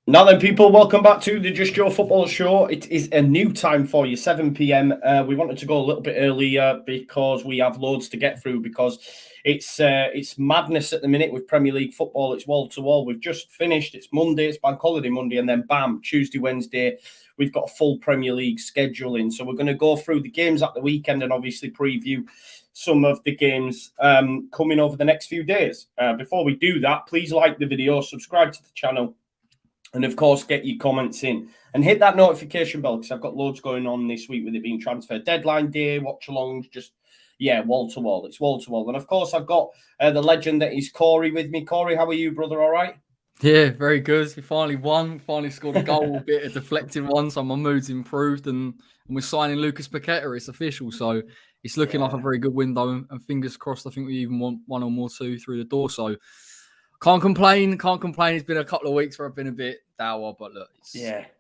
Now then, people, welcome back to the Just Joe Football Show. It is a new time for you, 7 p.m. We wanted to go a little bit earlier because we have loads to get through because it's madness at the minute with Premier League football. It's wall to wall. We've just finished. It's Monday. It's Bank Holiday Monday, and then bam, Tuesday, Wednesday, we've got a full Premier League schedule in. So we're going to go through the games at the weekend and obviously preview some of the games coming over the next few days. Before we do that, please like the video, subscribe to the channel. And, of course, get your comments in. And hit that notification bell because I've got loads going on this week with it being transfer deadline day, watch-alongs, just, wall-to-wall. It's wall-to-wall. And, of course, I've got the legend that is Corey with me. Corey, how are you, brother? All right? Yeah, very good. We finally won. Finally scored a goal, a bit of deflected one, so my mood's improved. And we're signing Lucas Paqueta. It's official. So it's looking like a very good window. And fingers crossed, I think we even want one or more two through the door. So can't complain. It's been a couple of weeks where I've been a bit dour, but look,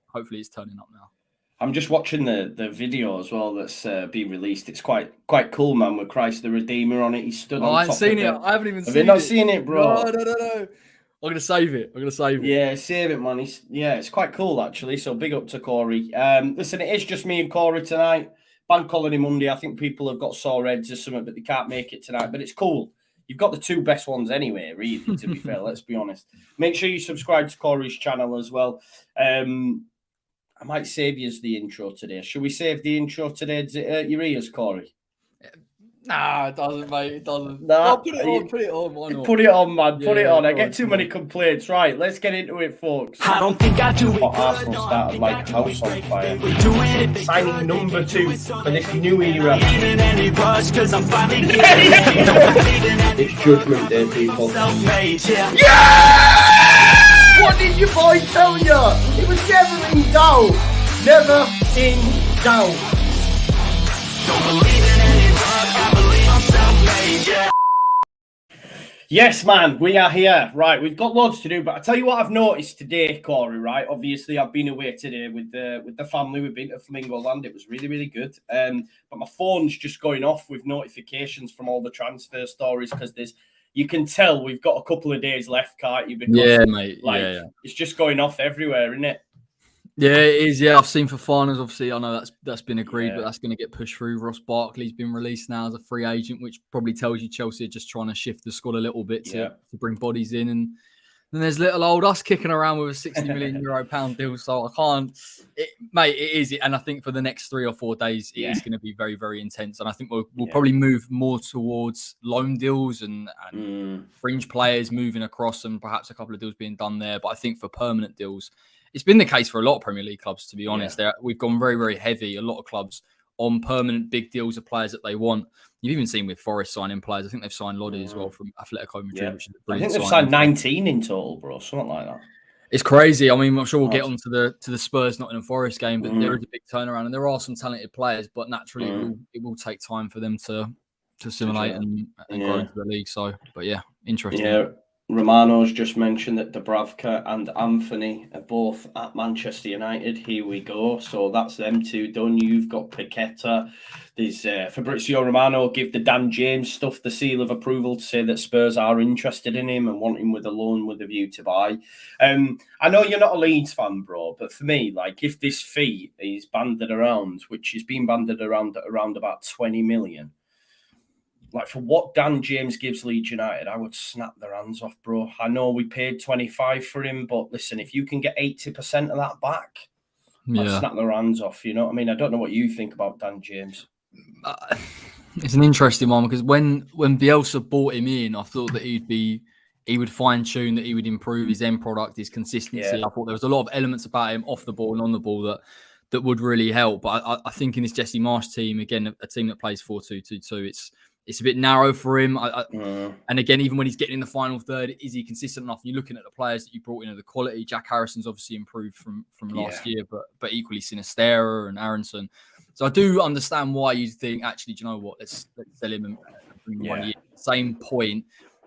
hopefully it's turning up now. I'm just watching the video as well that's been released. It's quite cool, man, with Christ the Redeemer on it. He stood on top. I ain't seen it. I haven't even seen it. Have you not seen it, bro? No. I'm going to save it. Yeah, save it, man. It's quite cool, actually. So big up to Corey. Listen, it is just me and Corey tonight. Bank Holiday Monday. I think people have got sore heads or something, but they can't make it tonight. But it's cool. You've got the two best ones anyway, really, to be fair. Let's be honest. Make sure you subscribe to Corey's channel as well. I might save you as the intro today. Should we save the intro today? Does it hurt your ears, Corey? Nah, it doesn't, mate. It doesn't. Nah, put it on. Why not? Put it on, man. Put it on. I get too many complaints. Right, let's get into it, folks. I don't think I do it. Arsenal started like a house on fire. Signing number 2 for this new era. It's Judgment Day, people. Yeah! What did your boy tell you? It was never in doubt. Never in doubt. Don't believe in any luck. I believe I'm self-made, yeah. Yes, man, we are here. Right, we've got loads to do, but I tell you what I've noticed today, Corey, right? Obviously, I've been away today with the family. We've been to Flamingo Land. It was really, really good. But my phone's just going off with notifications from all the transfer stories because you can tell we've got a couple of days left, can't you? Because, yeah, mate. It's just going off everywhere, isn't it? Yeah, it is. Yeah, I've seen Fofanas. Obviously, I know that's been agreed, but that's going to get pushed through. Ross Barkley's been released now as a free agent, which probably tells you Chelsea are just trying to shift the squad a little bit to bring bodies in. And then there's little old us kicking around with a £60 million deal. So I can't, mate. It is, and I think for the next 3 or 4 days, it is going to be very, very intense. And I think we'll probably move more towards loan deals and fringe players moving across, and perhaps a couple of deals being done there. But I think for permanent deals, it's been the case for a lot of Premier League clubs, to be honest. We've gone very, very heavy, a lot of clubs, on permanent big deals of players that they want. You've even seen with Forest signing players. I think they've signed Lodi as well from Atletico Madrid, which is a brilliant. I think they've signed 19 in total, bro, something like that. It's crazy. I mean, I'm sure we'll get on to the Spurs Nottingham Forest game, but there is a big turnaround, and there are some talented players, but naturally it will take time for them to assimilate and grow into the league. So, but yeah, interesting. Yeah. Romano's just mentioned that Dubravka and Anthony are both at Manchester United. Here we go. So that's them two done. You've got Paqueta. There's Fabrizio Romano give the Dan James stuff the seal of approval to say that Spurs are interested in him and want him with a loan with a view to buy. I know you're not a Leeds fan, bro, but for me, like, if this fee is banded around, which is being banded around at around about 20 million, like, for what Dan James gives Leeds United, I would snap their hands off, bro. I know we paid 25 for him, but listen, if you can get 80% of that back, I'd snap their hands off. You know what I mean? I don't know what you think about Dan James. It's an interesting one because when Bielsa bought him in, I thought that he would fine-tune, that he would improve his end product, his consistency. I thought there was a lot of elements about him off the ball and on the ball that would really help. But I think in this Jesse Marsch team, again, a team that plays 4-2-2-2, it's a bit narrow for him. And again, even when he's getting in the final third, is he consistent enough? You're looking at the players that you brought in, the quality. Jack Harrison's obviously improved from last year, but equally Sinistera and Aronson. So I do understand why you think, actually, do you know what? Let's sell him and bring 1 year. Same point.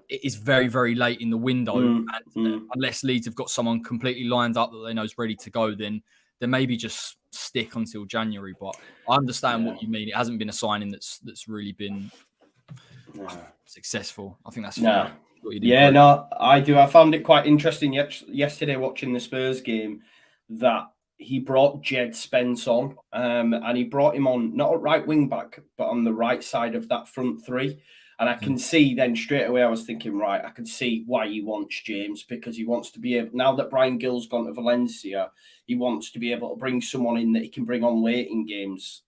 It is very, very late in the window. And unless Leeds have got someone completely lined up that they know is ready to go, then maybe just stick until January. But I understand what you mean. It hasn't been a signing that's really been successful. I think that's fair. What you'd Yeah, improve. no, I do. I found it quite interesting yesterday watching the Spurs game that he brought Jed Spence on, and he brought him on not at right wing back, but on the right side of that front three. And I can see then straight away, I was thinking, right, I can see why he wants James, because he wants to be able, now that Brian Gill's gone to Valencia, he wants to be able to bring someone in that he can bring on late in games.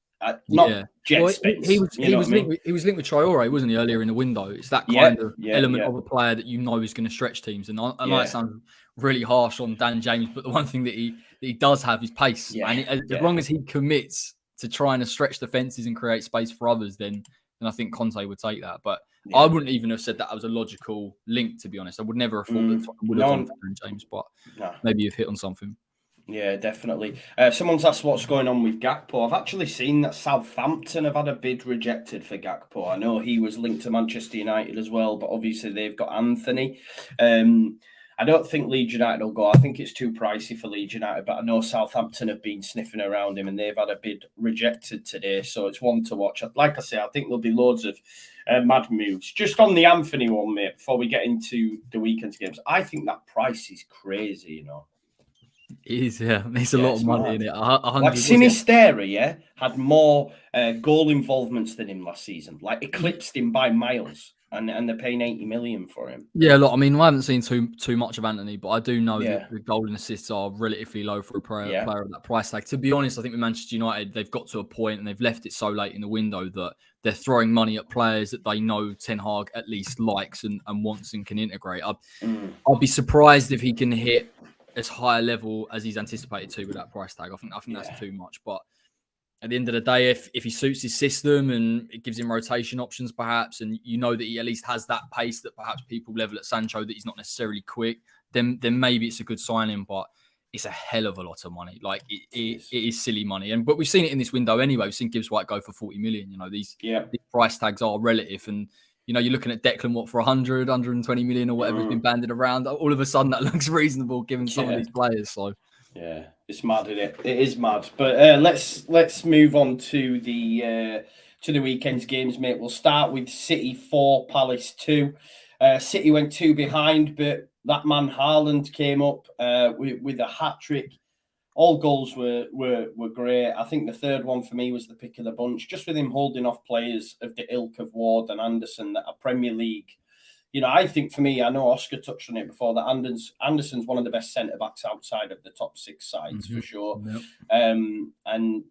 Not Jed Spence. He was linked with Traore, wasn't he, earlier in the window? It's that kind of element of a player that you know is going to stretch teams. And I know it sounds really harsh on Dan James, but the one thing that he does have is pace. As long as he commits to trying to stretch defenses and create space for others, then I think Conte would take that. But I wouldn't even have said that was a logical link, to be honest. I would never have thought that Tottenham would have gone for Dan James, but maybe you've hit on something. Yeah, definitely. Someone's asked what's going on with Gakpo. I've actually seen that Southampton have had a bid rejected for Gakpo. I know he was linked to Manchester United as well, but obviously they've got Anthony. I don't think Leeds United will go. I think it's too pricey for Leeds United, but I know Southampton have been sniffing around him and they've had a bid rejected today. So it's one to watch. Like I say, I think there'll be loads of mad moves. Just on the Anthony one, mate, before we get into the weekend's games, I think that price is crazy, you know. It is, There's a lot of money in it. Like Sinisterra, had more goal involvements than him last season. Like eclipsed him by miles, and they're paying 80 million for him. Yeah, look, I mean, I haven't seen too much of Anthony, but I do know that the goal and assists are relatively low for a player of that price tag. To be honest, I think with Manchester United, they've got to a point and they've left it so late in the window that they're throwing money at players that they know Ten Hag at least likes and wants and can integrate. I'll be surprised if he can hit as high a level as he's anticipated to with that price tag. I think that's too much. But at the end of the day, if he suits his system and it gives him rotation options, perhaps, and you know that he at least has that pace that perhaps people level at Sancho, that he's not necessarily quick, then maybe it's a good signing. But it's a hell of a lot of money. Like it is silly money. But we've seen it in this window anyway. We've seen Gibbs White go for 40 million. You know, these price tags are relative, and you know, you're looking at Declan, for 100, 120 million or whatever's been banded around. All of a sudden, that looks reasonable given some of these players. So, yeah, it's mad, isn't it? It is mad. But let's move on to the weekend's games, mate. We'll start with City 4, Palace 2. City went 2 behind, but that man Haaland came up with a hat trick. All goals were great. I think the third one for me was the pick of the bunch, just with him holding off players of the ilk of Ward and Anderson that are Premier League. You know, I think for me, I know Oscar touched on it before, that Anderson's one of the best centre-backs outside of the top 6 sides, for sure. Yep. And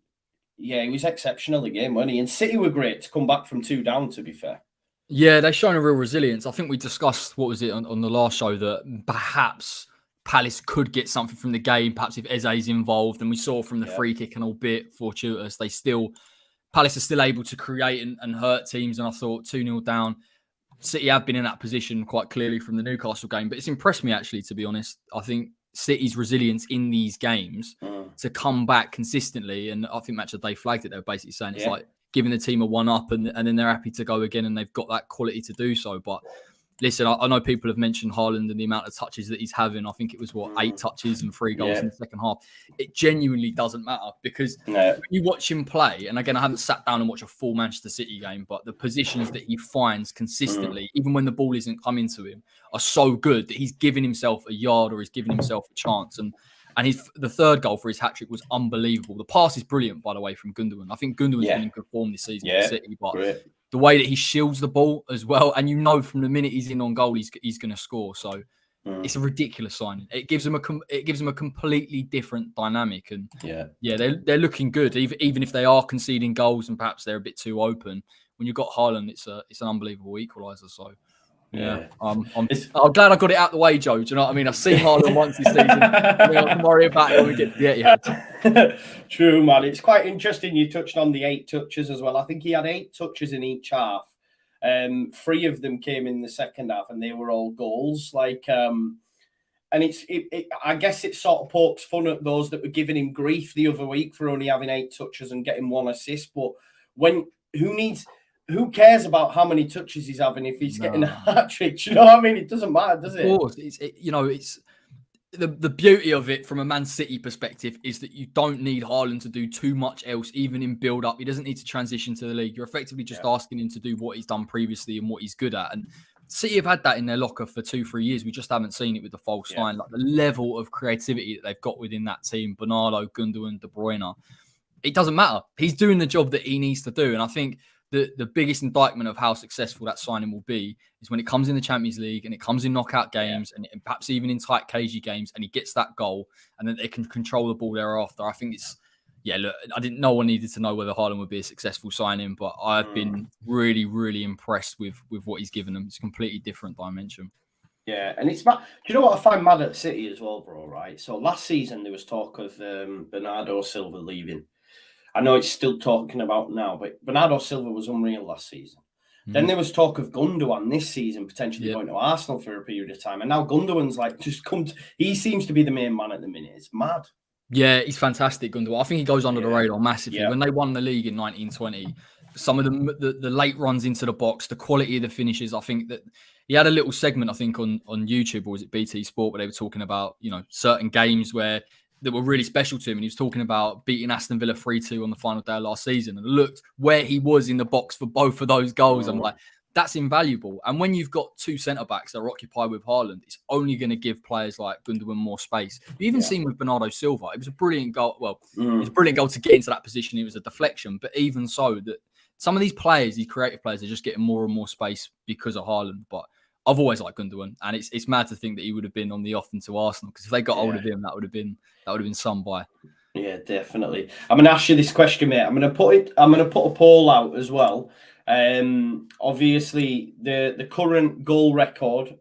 yeah, he was exceptional again, wasn't he? And City were great to come back from 2 down, to be fair. Yeah, they've shown a real resilience. I think we discussed, what was it, on the last show, that perhaps Palace could get something from the game, perhaps if Eze's involved. And we saw from the free kick and albeit fortuitous, Palace are still able to create and hurt teams. And I thought 2-0 down, City have been in that position quite clearly from the Newcastle game. But it's impressed me, actually, to be honest. I think City's resilience in these games to come back consistently. And I think Match of the Day flagged it. They were basically saying it's like giving the team a 1-up and then they're happy to go again and they've got that quality to do so. But listen, I know people have mentioned Haaland and the amount of touches that he's having. I think it was, 8 touches and 3 goals in the second half. It genuinely doesn't matter because when you watch him play, and again, I haven't sat down and watched a full Manchester City game, but the positions that he finds consistently, even when the ball isn't coming to him, are so good that he's giving himself a yard or he's giving himself a chance. And the third goal for his hat-trick was unbelievable. The pass is brilliant, by the way, from Gundogan. I think Gundogan's been in good form this season for City, but the way that he shields the ball as well, and you know from the minute he's in on goal, he's going to score. So it's a ridiculous signing. It gives him a completely different dynamic, and they're looking good. Even if they are conceding goals and perhaps they're a bit too open, when you've got Haaland, it's an unbelievable equaliser. So. Yeah, I'm glad I got it out the way, Joe. Do you know what I mean? I've seen Haaland once this season. We don't have to worry about it when we get to the True, man. It's quite interesting you touched on the 8 touches as well. I think he had 8 touches in each half. 3 of them came in the second half and they were all goals. And I guess it sort of pokes fun at those that were giving him grief the other week for only having 8 touches and getting 1 assist. But who cares about how many touches he's having if he's getting a hat-trick? You know what I mean? It doesn't matter, does it? Of course. It's the beauty of it from a Man City perspective is that you don't need Haaland to do too much else, even in build-up. He doesn't need to transition to the league. You're effectively just asking him to do what he's done previously and what he's good at. And City have had that in their locker for 2-3 years. We just haven't seen it with the false nine. Like the level of creativity that they've got within that team, Bernardo, Gundogan, De Bruyne, it doesn't matter. He's doing the job that he needs to do. And I think the biggest indictment of how successful that signing will be is when it comes in the Champions League and it comes in knockout games and perhaps even in tight, cagey games, and he gets that goal and then they can control the ball thereafter. I think it's, look, no one needed to know whether Haaland would be a successful signing, but I've been really, really impressed with what he's given them. It's a completely different dimension. Yeah, and it's mad. Do you know what I find mad at City as well, bro? Right. So last season there was talk of Bernardo Silva leaving. I know it's still talking about now, but Bernardo Silva was unreal last season. Then there was talk of Gundogan this season potentially going to Arsenal for a period of time, and now Gundogan's like just come. He seems to be the main man at the minute. It's mad. Yeah, he's fantastic, Gundogan. I think he goes under the radar massively. Yeah. When they won the league in 1920, some of the late runs into the box, the quality of the finishes, I think that he had a little segment, I think, on YouTube, or was it BT Sport, where they were talking about, certain games that were really special to him. And he was talking about beating Aston Villa 3-2 on the final day of last season, and looked where he was in the box for both of those goals. I'm like, that's invaluable. And when you've got two centre-backs that are occupied with Haaland, it's only going to give players like Gundogan more space. You even seen with Bernardo Silva, it was a brilliant goal. Well, it was a brilliant goal to get into that position. It was a deflection. But even so, that some of these players, these creative players, are just getting more and more space because of Haaland. But I've always liked Gundogan, and it's mad to think that he would have been on the off into Arsenal, because if they got hold of him, that would have been some buy. Yeah, definitely. I'm going to ask you this question, mate. I'm going to put a poll out as well. Obviously, the current goal record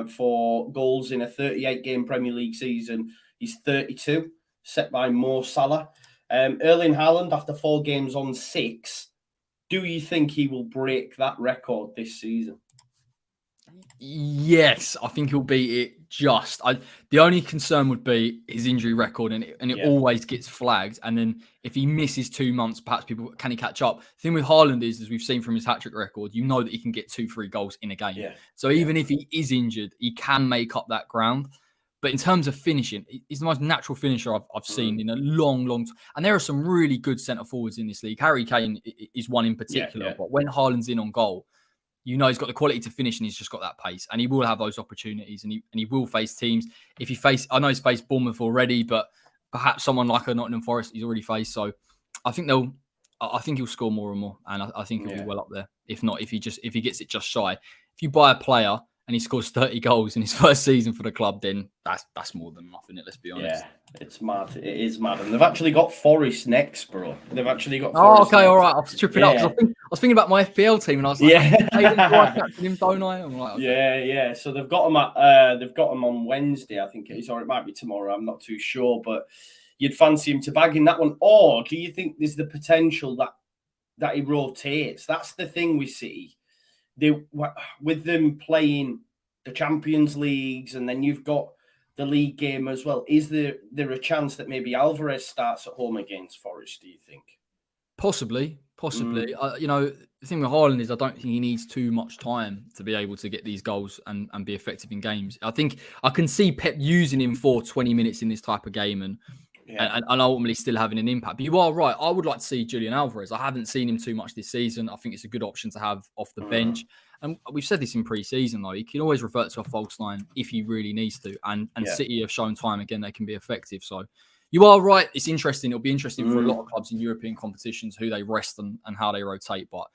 for goals in a 38-game Premier League season is 32, set by Mo Salah. Erling Haaland, after 4 games on 6, do you think he will break that record this season? Yes, I think he'll beat it just. The only concern would be his injury record, and it always gets flagged. And then if he misses 2 months, perhaps can he catch up? The thing with Haaland is, as we've seen from his hat-trick record, that he can get 2-3 goals in a game. Yeah. So even if he is injured, he can make up that ground. But in terms of finishing, he's the most natural finisher I've seen in a long, long time. And there are some really good centre-forwards in this league. Harry Kane is one in particular. But when Haaland's in on goal, he's got the quality to finish, and he's just got that pace, and he will have those opportunities, and he will face teams. I know he's faced Bournemouth already, but perhaps someone like a Nottingham Forest he's already faced. So I think he'll score more and more, and I think he'll be well up there. If not, if he gets it just shy. If you buy a player and he scores 30 goals in his first season for the club, then that's more than enough, isn't it? Let's be honest. Yeah, it's mad. It is mad. And they've actually got Forest next, bro. They've actually got Forest next. All right. I was tripping up. I was thinking about my FPL team, and I was like, do I captain him, don't I? I'm like, okay. Yeah. So they've got him on Wednesday, I think it is, or it might be tomorrow. I'm not too sure, but you'd fancy him to bag in that one. Or do you think there's the potential that he rotates? That's the thing we see. With them playing the Champions Leagues, and then you've got the league game as well. Is there a chance that maybe Alvarez starts at home against Forest, do you think? Possibly. The thing with Haaland is I don't think he needs too much time to be able to get these goals and be effective in games. I think I can see Pep using him for 20 minutes in this type of game and ultimately still having an impact. But you are right. I would like to see Julian Alvarez. I haven't seen him too much this season. I think it's a good option to have off the bench. And we've said this in pre-season, though. He can always revert to a false line if he really needs to. And City have shown time again they can be effective. So you are right. It's interesting. It'll be interesting for a lot of clubs in European competitions who they rest and how they rotate. But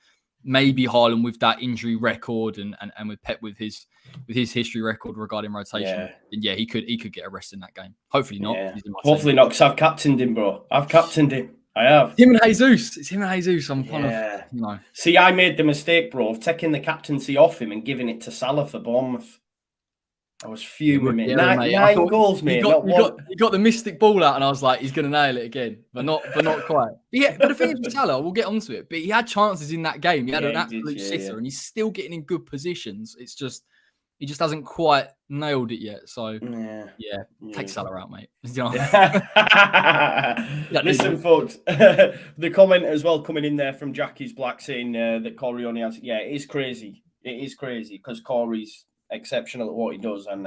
maybe Haaland with that injury record and with Pep with his history record regarding rotation, he could get a rest in that game. Hopefully not. Yeah. Hopefully not, because I've captained him, bro. I've captained him. I have. Him and Jesus. It's him and Jesus. I'm kind of, See, I made the mistake, bro, of taking the captaincy off him and giving it to Salah for Bournemouth. I was fuming, mate. Nine goals, mate. You got the mystic ball out, and I was like, he's going to nail it again, but not quite. But the thing is with Salah, we'll get onto it, but he had chances in that game. He had an absolute sitter, and he's still getting in good positions. It's just, he just hasn't quite nailed it yet. So, take Salah out, mate. Listen, folks, the comment as well coming in there from Jackie's Black saying that Corey only has... Yeah, it is crazy. It is crazy because Corey's exceptional at what he does, and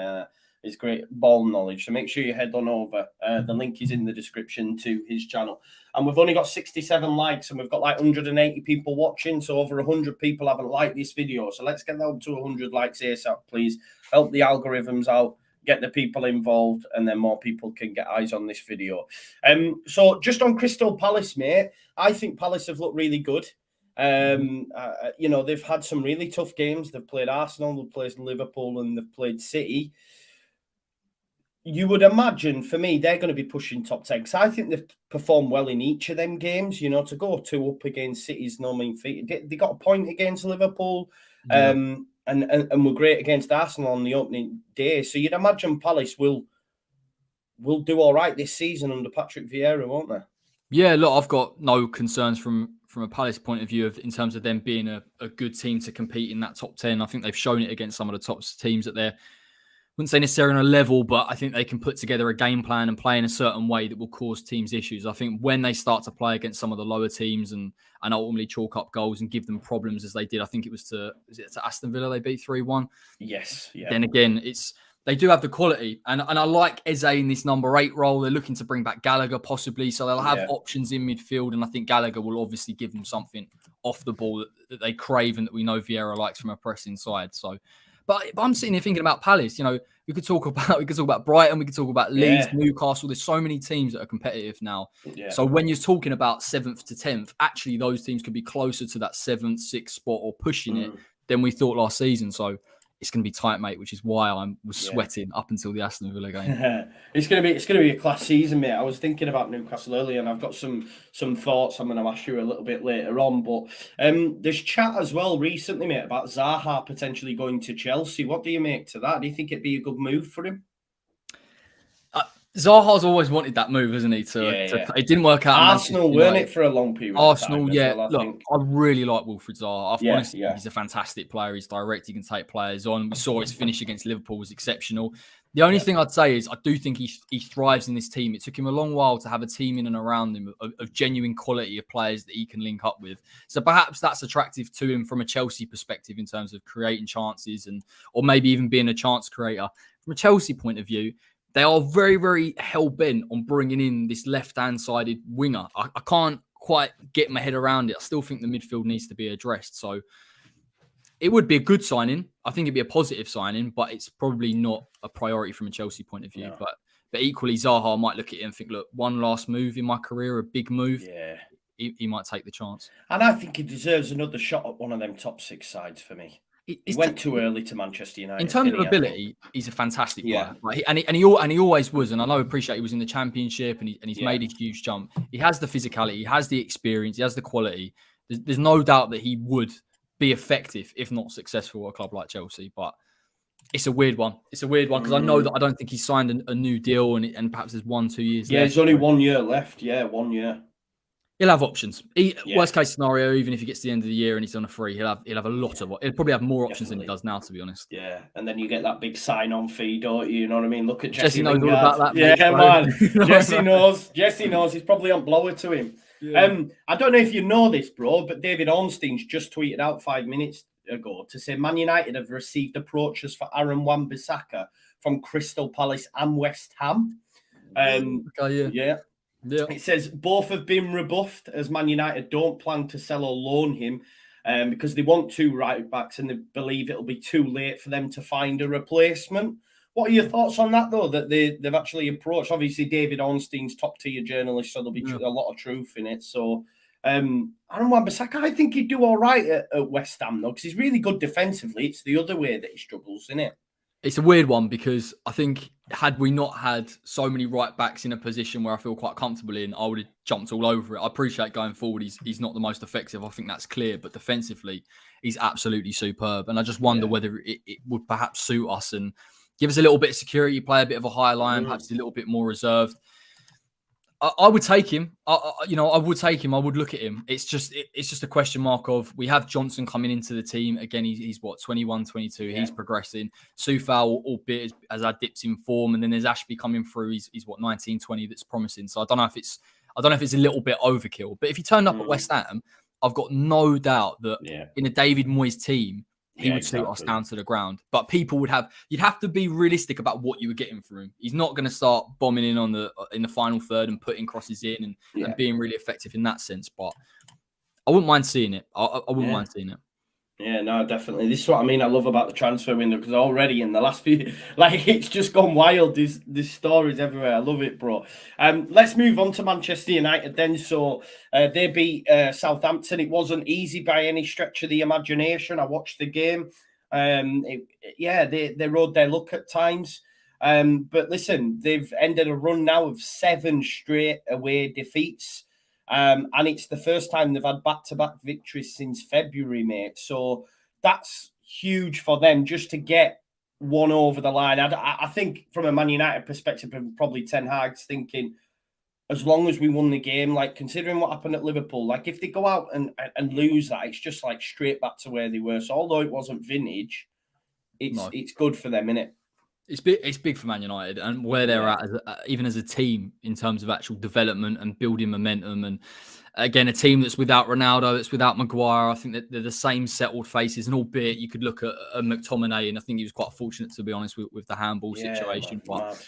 It's great ball knowledge. So make sure you head on over. The link is in the description to his channel. And we've only got 67 likes and we've got like 180 people watching. So over 100 people haven't liked this video. So let's get that to 100 likes ASAP, please. Help the algorithms out. Get the people involved, and then more people can get eyes on this video. So just on Crystal Palace, mate, I think Palace have looked really good. You know, they've had some really tough games. They've played Arsenal, they've played Liverpool, and they've played City. You would imagine, for me, they're going to be pushing top 10 because I think they've performed well in each of them games. You know, to go 2 up against City's no mean feat. They got a point against Liverpool. Yeah. And were great against Arsenal on the opening day. So you'd imagine Palace will do all right this season under Patrick Vieira, won't they? Yeah, look, I've got no concerns from a Palace point of view in terms of them being a good team to compete in that top 10. I think they've shown it against some of the top teams that they're, wouldn't say necessarily on a level, but I think they can put together a game plan and play in a certain way that will cause teams issues. I think when they start to play against some of the lower teams and ultimately chalk up goals and give them problems as they did, I think it was to Aston Villa they beat 3-1. Yes. Yeah. Then again, they do have the quality. And I like Eze in this number 8 role. They're looking to bring back Gallagher possibly. So they'll have options in midfield. And I think Gallagher will obviously give them something off the ball that they crave and that we know Vieira likes from a pressing side. So, but I'm sitting here thinking about Palace. You know, we could talk about Brighton, we could talk about Leeds, Newcastle. There's so many teams that are competitive now. Yeah. So when you're talking about 7th to 10th, actually those teams could be closer to that 7th, 6th spot or pushing it than we thought last season. So it's going to be tight, mate, which is why I was sweating up until the Aston Villa game. It's going to be a class season, mate. I was thinking about Newcastle earlier, and I've got some thoughts I'm going to ask you a little bit later on. But there's chat as well recently, mate, about Zaha potentially going to Chelsea. What do you make to that? Do you think it'd be a good move for him? Zaha's always wanted that move, hasn't he? It didn't work out. Arsenal weren't it for a long period. Arsenal, I really like Wilfried Zaha. Honestly, he's a fantastic player. He's direct. He can take players on. We saw his finish against Liverpool was exceptional. The only thing I'd say is I do think he thrives in this team. It took him a long while to have a team in and around him of genuine quality of players that he can link up with. So perhaps that's attractive to him from a Chelsea perspective in terms of creating chances or maybe even being a chance creator. From a Chelsea point of view, they are very, very hell-bent on bringing in this left-hand-sided winger. I can't quite get my head around it. I still think the midfield needs to be addressed. So it would be a good signing. I think it'd be a positive signing, but it's probably not a priority from a Chelsea point of view. No. But equally, Zaha might look at it and think, look, one last move in my career, a big move. Yeah. He might take the chance. And I think he deserves another shot at one of them top 6 sides for me. He went too early to Manchester United. In terms of ability, he's a fantastic player. Right? And he always was. And I know, appreciate he was in the Championship and he's made a huge jump. He has the physicality, he has the experience, he has the quality. There's no doubt that he would be effective, if not successful, at a club like Chelsea. But it's a weird one. It's a weird one because I know that I don't think he's signed a new deal and perhaps there's 1-2 years left. Yeah, there's only 1 year left. Yeah, 1 year. He'll have options. Worst case scenario, even if he gets to the end of the year and he's on a free, he'll have a lot of. He'll probably have more options than he does now, to be honest. Yeah, and then you get that big sign-on fee, don't you? You know what I mean? Look at Jesse knows all about that. Yeah, man. Jesse knows. Jesse knows. He's probably on blower to him. Yeah. I don't know if you know this, bro, but David Ornstein's just tweeted out 5 minutes ago to say Man United have received approaches for Aaron Wan-Bissaka from Crystal Palace and West Ham. Yeah. It says both have been rebuffed as Man United don't plan to sell or loan him because they want 2 right backs and they believe it'll be too late for them to find a replacement. What are your thoughts on that, though, that they've actually approached? Obviously, David Ornstein's top-tier journalist, so there'll be a lot of truth in it. So, Aaron Wan-Bissaka, I think he'd do all right at West Ham, though, because he's really good defensively. It's the other way that he struggles, isn't it? It's a weird one because I think had we not had so many right backs in a position where I feel quite comfortable in, I would have jumped all over it. I appreciate going forward, he's not the most effective. I think that's clear. But defensively, he's absolutely superb. And I just wonder whether it would perhaps suit us and give us a little bit of security, play a bit of a higher line, perhaps a little bit more reserved. I would take him. I would take him. I would look at him. It's just a question mark of we have Johnson coming into the team. Again, he's what, 21, 22. Yeah. He's progressing. Soufal, albeit as I dips in form. And then there's Ashby coming through. He's what, 19, 20 that's promising. So I don't know if it's a little bit overkill. But if he turned up at West Ham, I've got no doubt that in a David Moyes team, he would suit us down to the ground. But you'd have to be realistic about what you were getting from him. He's not going to start bombing in in the final third and putting crosses in and being really effective in that sense. But I wouldn't mind seeing it. I wouldn't mind seeing it. Yeah, no, definitely. This is what I mean. I love about the transfer window, because already in the last few, it's just gone wild. There's stories everywhere. I love it, bro. Let's move on to Manchester United then. So they beat Southampton. It wasn't easy by any stretch of the imagination. I watched the game. They rode their luck at times. But listen, they've ended a run now of 7 straight away defeats. And it's the first time they've had back-to-back victories since February, mate. So that's huge for them just to get one over the line. I think from a Man United perspective, probably Ten Hag's thinking, as long as we won the game, considering what happened at Liverpool, if they go out and lose that, it's just straight back to where they were. So although it wasn't vintage, it's good for them, innit? It's big for Man United and where they're at, even as a team, in terms of actual development and building momentum. And again, a team that's without Ronaldo, that's without Maguire. I think that they're the same settled faces. And albeit you could look at McTominay, and I think he was quite fortunate, to be honest, with the handball situation. But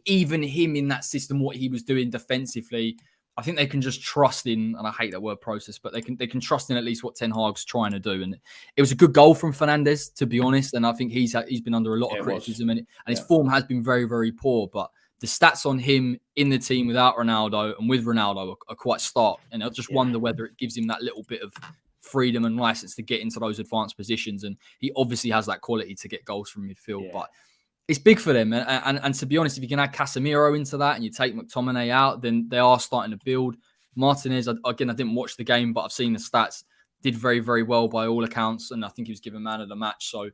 even him in that system, what he was doing defensively, I think they can just trust in, and I hate that word process, but they can trust in at least what Ten Hag's trying to do. And it was a good goal from Fernandes, to be honest. And I think he's been under a lot of criticism, and his form has been very, very poor. But the stats on him in the team without Ronaldo and with Ronaldo are quite stark. And I just wonder whether it gives him that little bit of freedom and license to get into those advanced positions. And he obviously has that quality to get goals from midfield. But it's big for them. And to be honest, if you can add Casemiro into that and you take McTominay out, then they are starting to build. Martinez, again, I didn't watch the game, but I've seen the stats. Did very, very well by all accounts. And I think he was given man of the match. So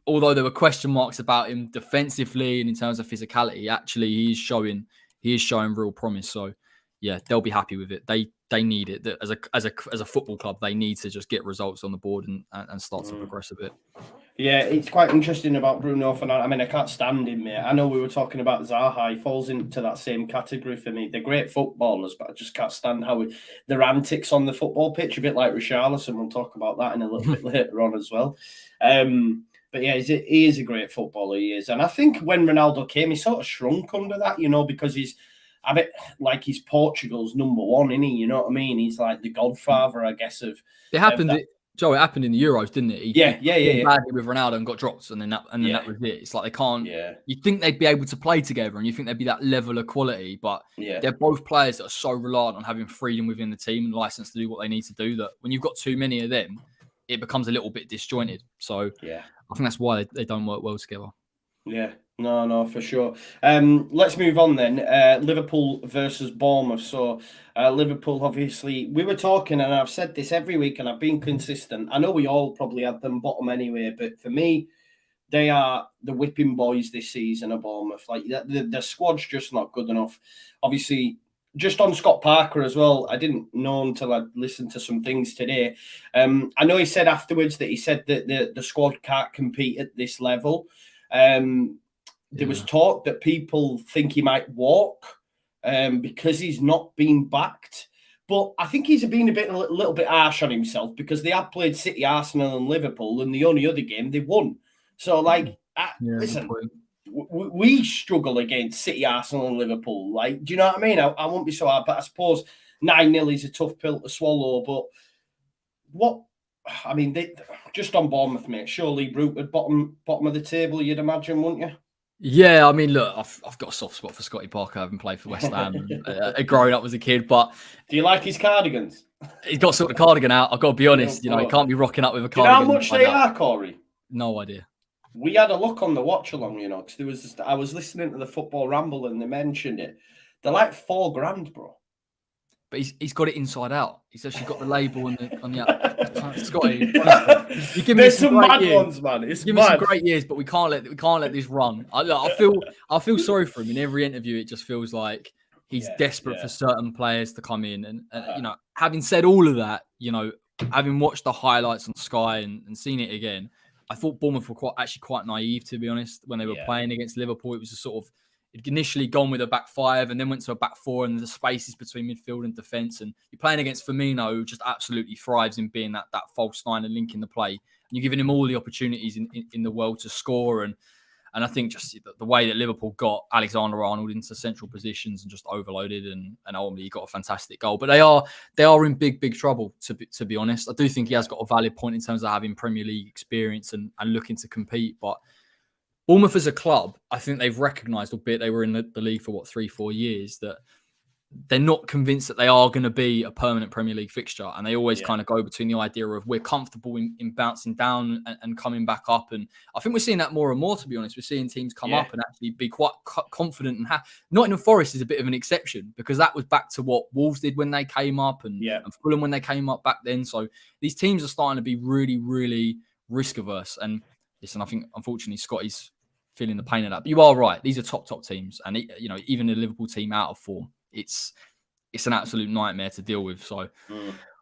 although there were question marks about him defensively and in terms of physicality, actually he is showing real promise. So yeah, they'll be happy with it. They need it. As a football club, they need to just get results on the board and start to progress a bit. Yeah, it's quite interesting about Bruno Fernandes. I mean, I can't stand him, mate. I know we were talking about Zaha. He falls into that same category for me. They're great footballers, but I just can't stand how their antics on the football pitch, a bit like Richarlison. We'll talk about that in a little bit later on as well. But yeah, he is a great footballer, he is. And I think when Ronaldo came, he sort of shrunk under that, because he's Portugal's number one, isn't he? You know what I mean? He's like the godfather, I guess, of... It happened... Joe, it happened in the Euros, didn't it? Yeah. Badly with Ronaldo and got dropped, and then that was it. It's like they can't. Yeah. You think they'd be able to play together, and you think they'd be that level of quality, but they're both players that are so reliant on having freedom within the team and license to do what they need to do, that when you've got too many of them, it becomes a little bit disjointed. So I think that's why they don't work well together. Yeah. No, for sure. Let's move on then. Liverpool versus Bournemouth. So Liverpool, obviously, we were talking, and I've said this every week, and I've been consistent. I know we all probably had them bottom anyway, but for me, they are the whipping boys this season of Bournemouth. The squad's just not good enough. Obviously, just on Scott Parker as well, I didn't know until I listened to some things today. I know he said afterwards that the squad can't compete at this level. There was talk that people think he might walk because he's not been backed. But I think he's been a little bit harsh on himself, because they have played City, Arsenal and Liverpool, and the only other game they won. So, listen, we struggle against City, Arsenal and Liverpool. Do you know what I mean? I won't be so hard, but I suppose 9-0 is a tough pill to swallow. But just on Bournemouth, mate, surely rooted bottom of the table, you'd imagine, wouldn't you? Yeah, I mean, look, I've got a soft spot for Scotty Parker, having played for West Ham growing up as a kid. But do you like his cardigans? He's got sort of cardigan out. I've got to be honest, he can't be rocking up with a cardigan. Do you know how much they are, Corey? No idea. We had a look on the watch along, because I was listening to the Football Ramble and they mentioned it. They're like $4,000, bro. But he's got it inside out. He's actually got the label on the Scotty. Honestly, you give me some mad ones, man. Give me some great years, but we can't let this run. I feel sorry for him in every interview. It just feels like he's desperate for certain players to come in. And having said all of that, having watched the highlights on Sky and seen it again, I thought Bournemouth were quite naive, to be honest, when they were playing against Liverpool. It was a sort of, it'd initially gone with a back five and then went to a back four, and the spaces between midfield and defence. And you're playing against Firmino, who just absolutely thrives in being that false nine and linking the play. You're giving him all the opportunities in the world to score. And I think just the way that Liverpool got Alexander-Arnold into central positions and just overloaded and ultimately he got a fantastic goal. But they are in big trouble, to be honest. I do think he has got a valid point in terms of having Premier League experience and looking to compete. But Bournemouth as a club, I think they've recognised, albeit they were in the league for 3-4 years, that they're not convinced that they are going to be a permanent Premier League fixture. And they always kind of go between the idea of we're comfortable in bouncing down and coming back up. And I think we're seeing that more and more, to be honest. We're seeing teams come up and actually be quite confident. And Nottingham Forest is a bit of an exception because that was back to what Wolves did when they came up and Fulham when they came up back then. So these teams are starting to be really, really risk averse. And listen, I think, unfortunately, Scotty's feeling the pain of that. But you are right. These are top teams. And, even a Liverpool team out of form, it's an absolute nightmare to deal with. So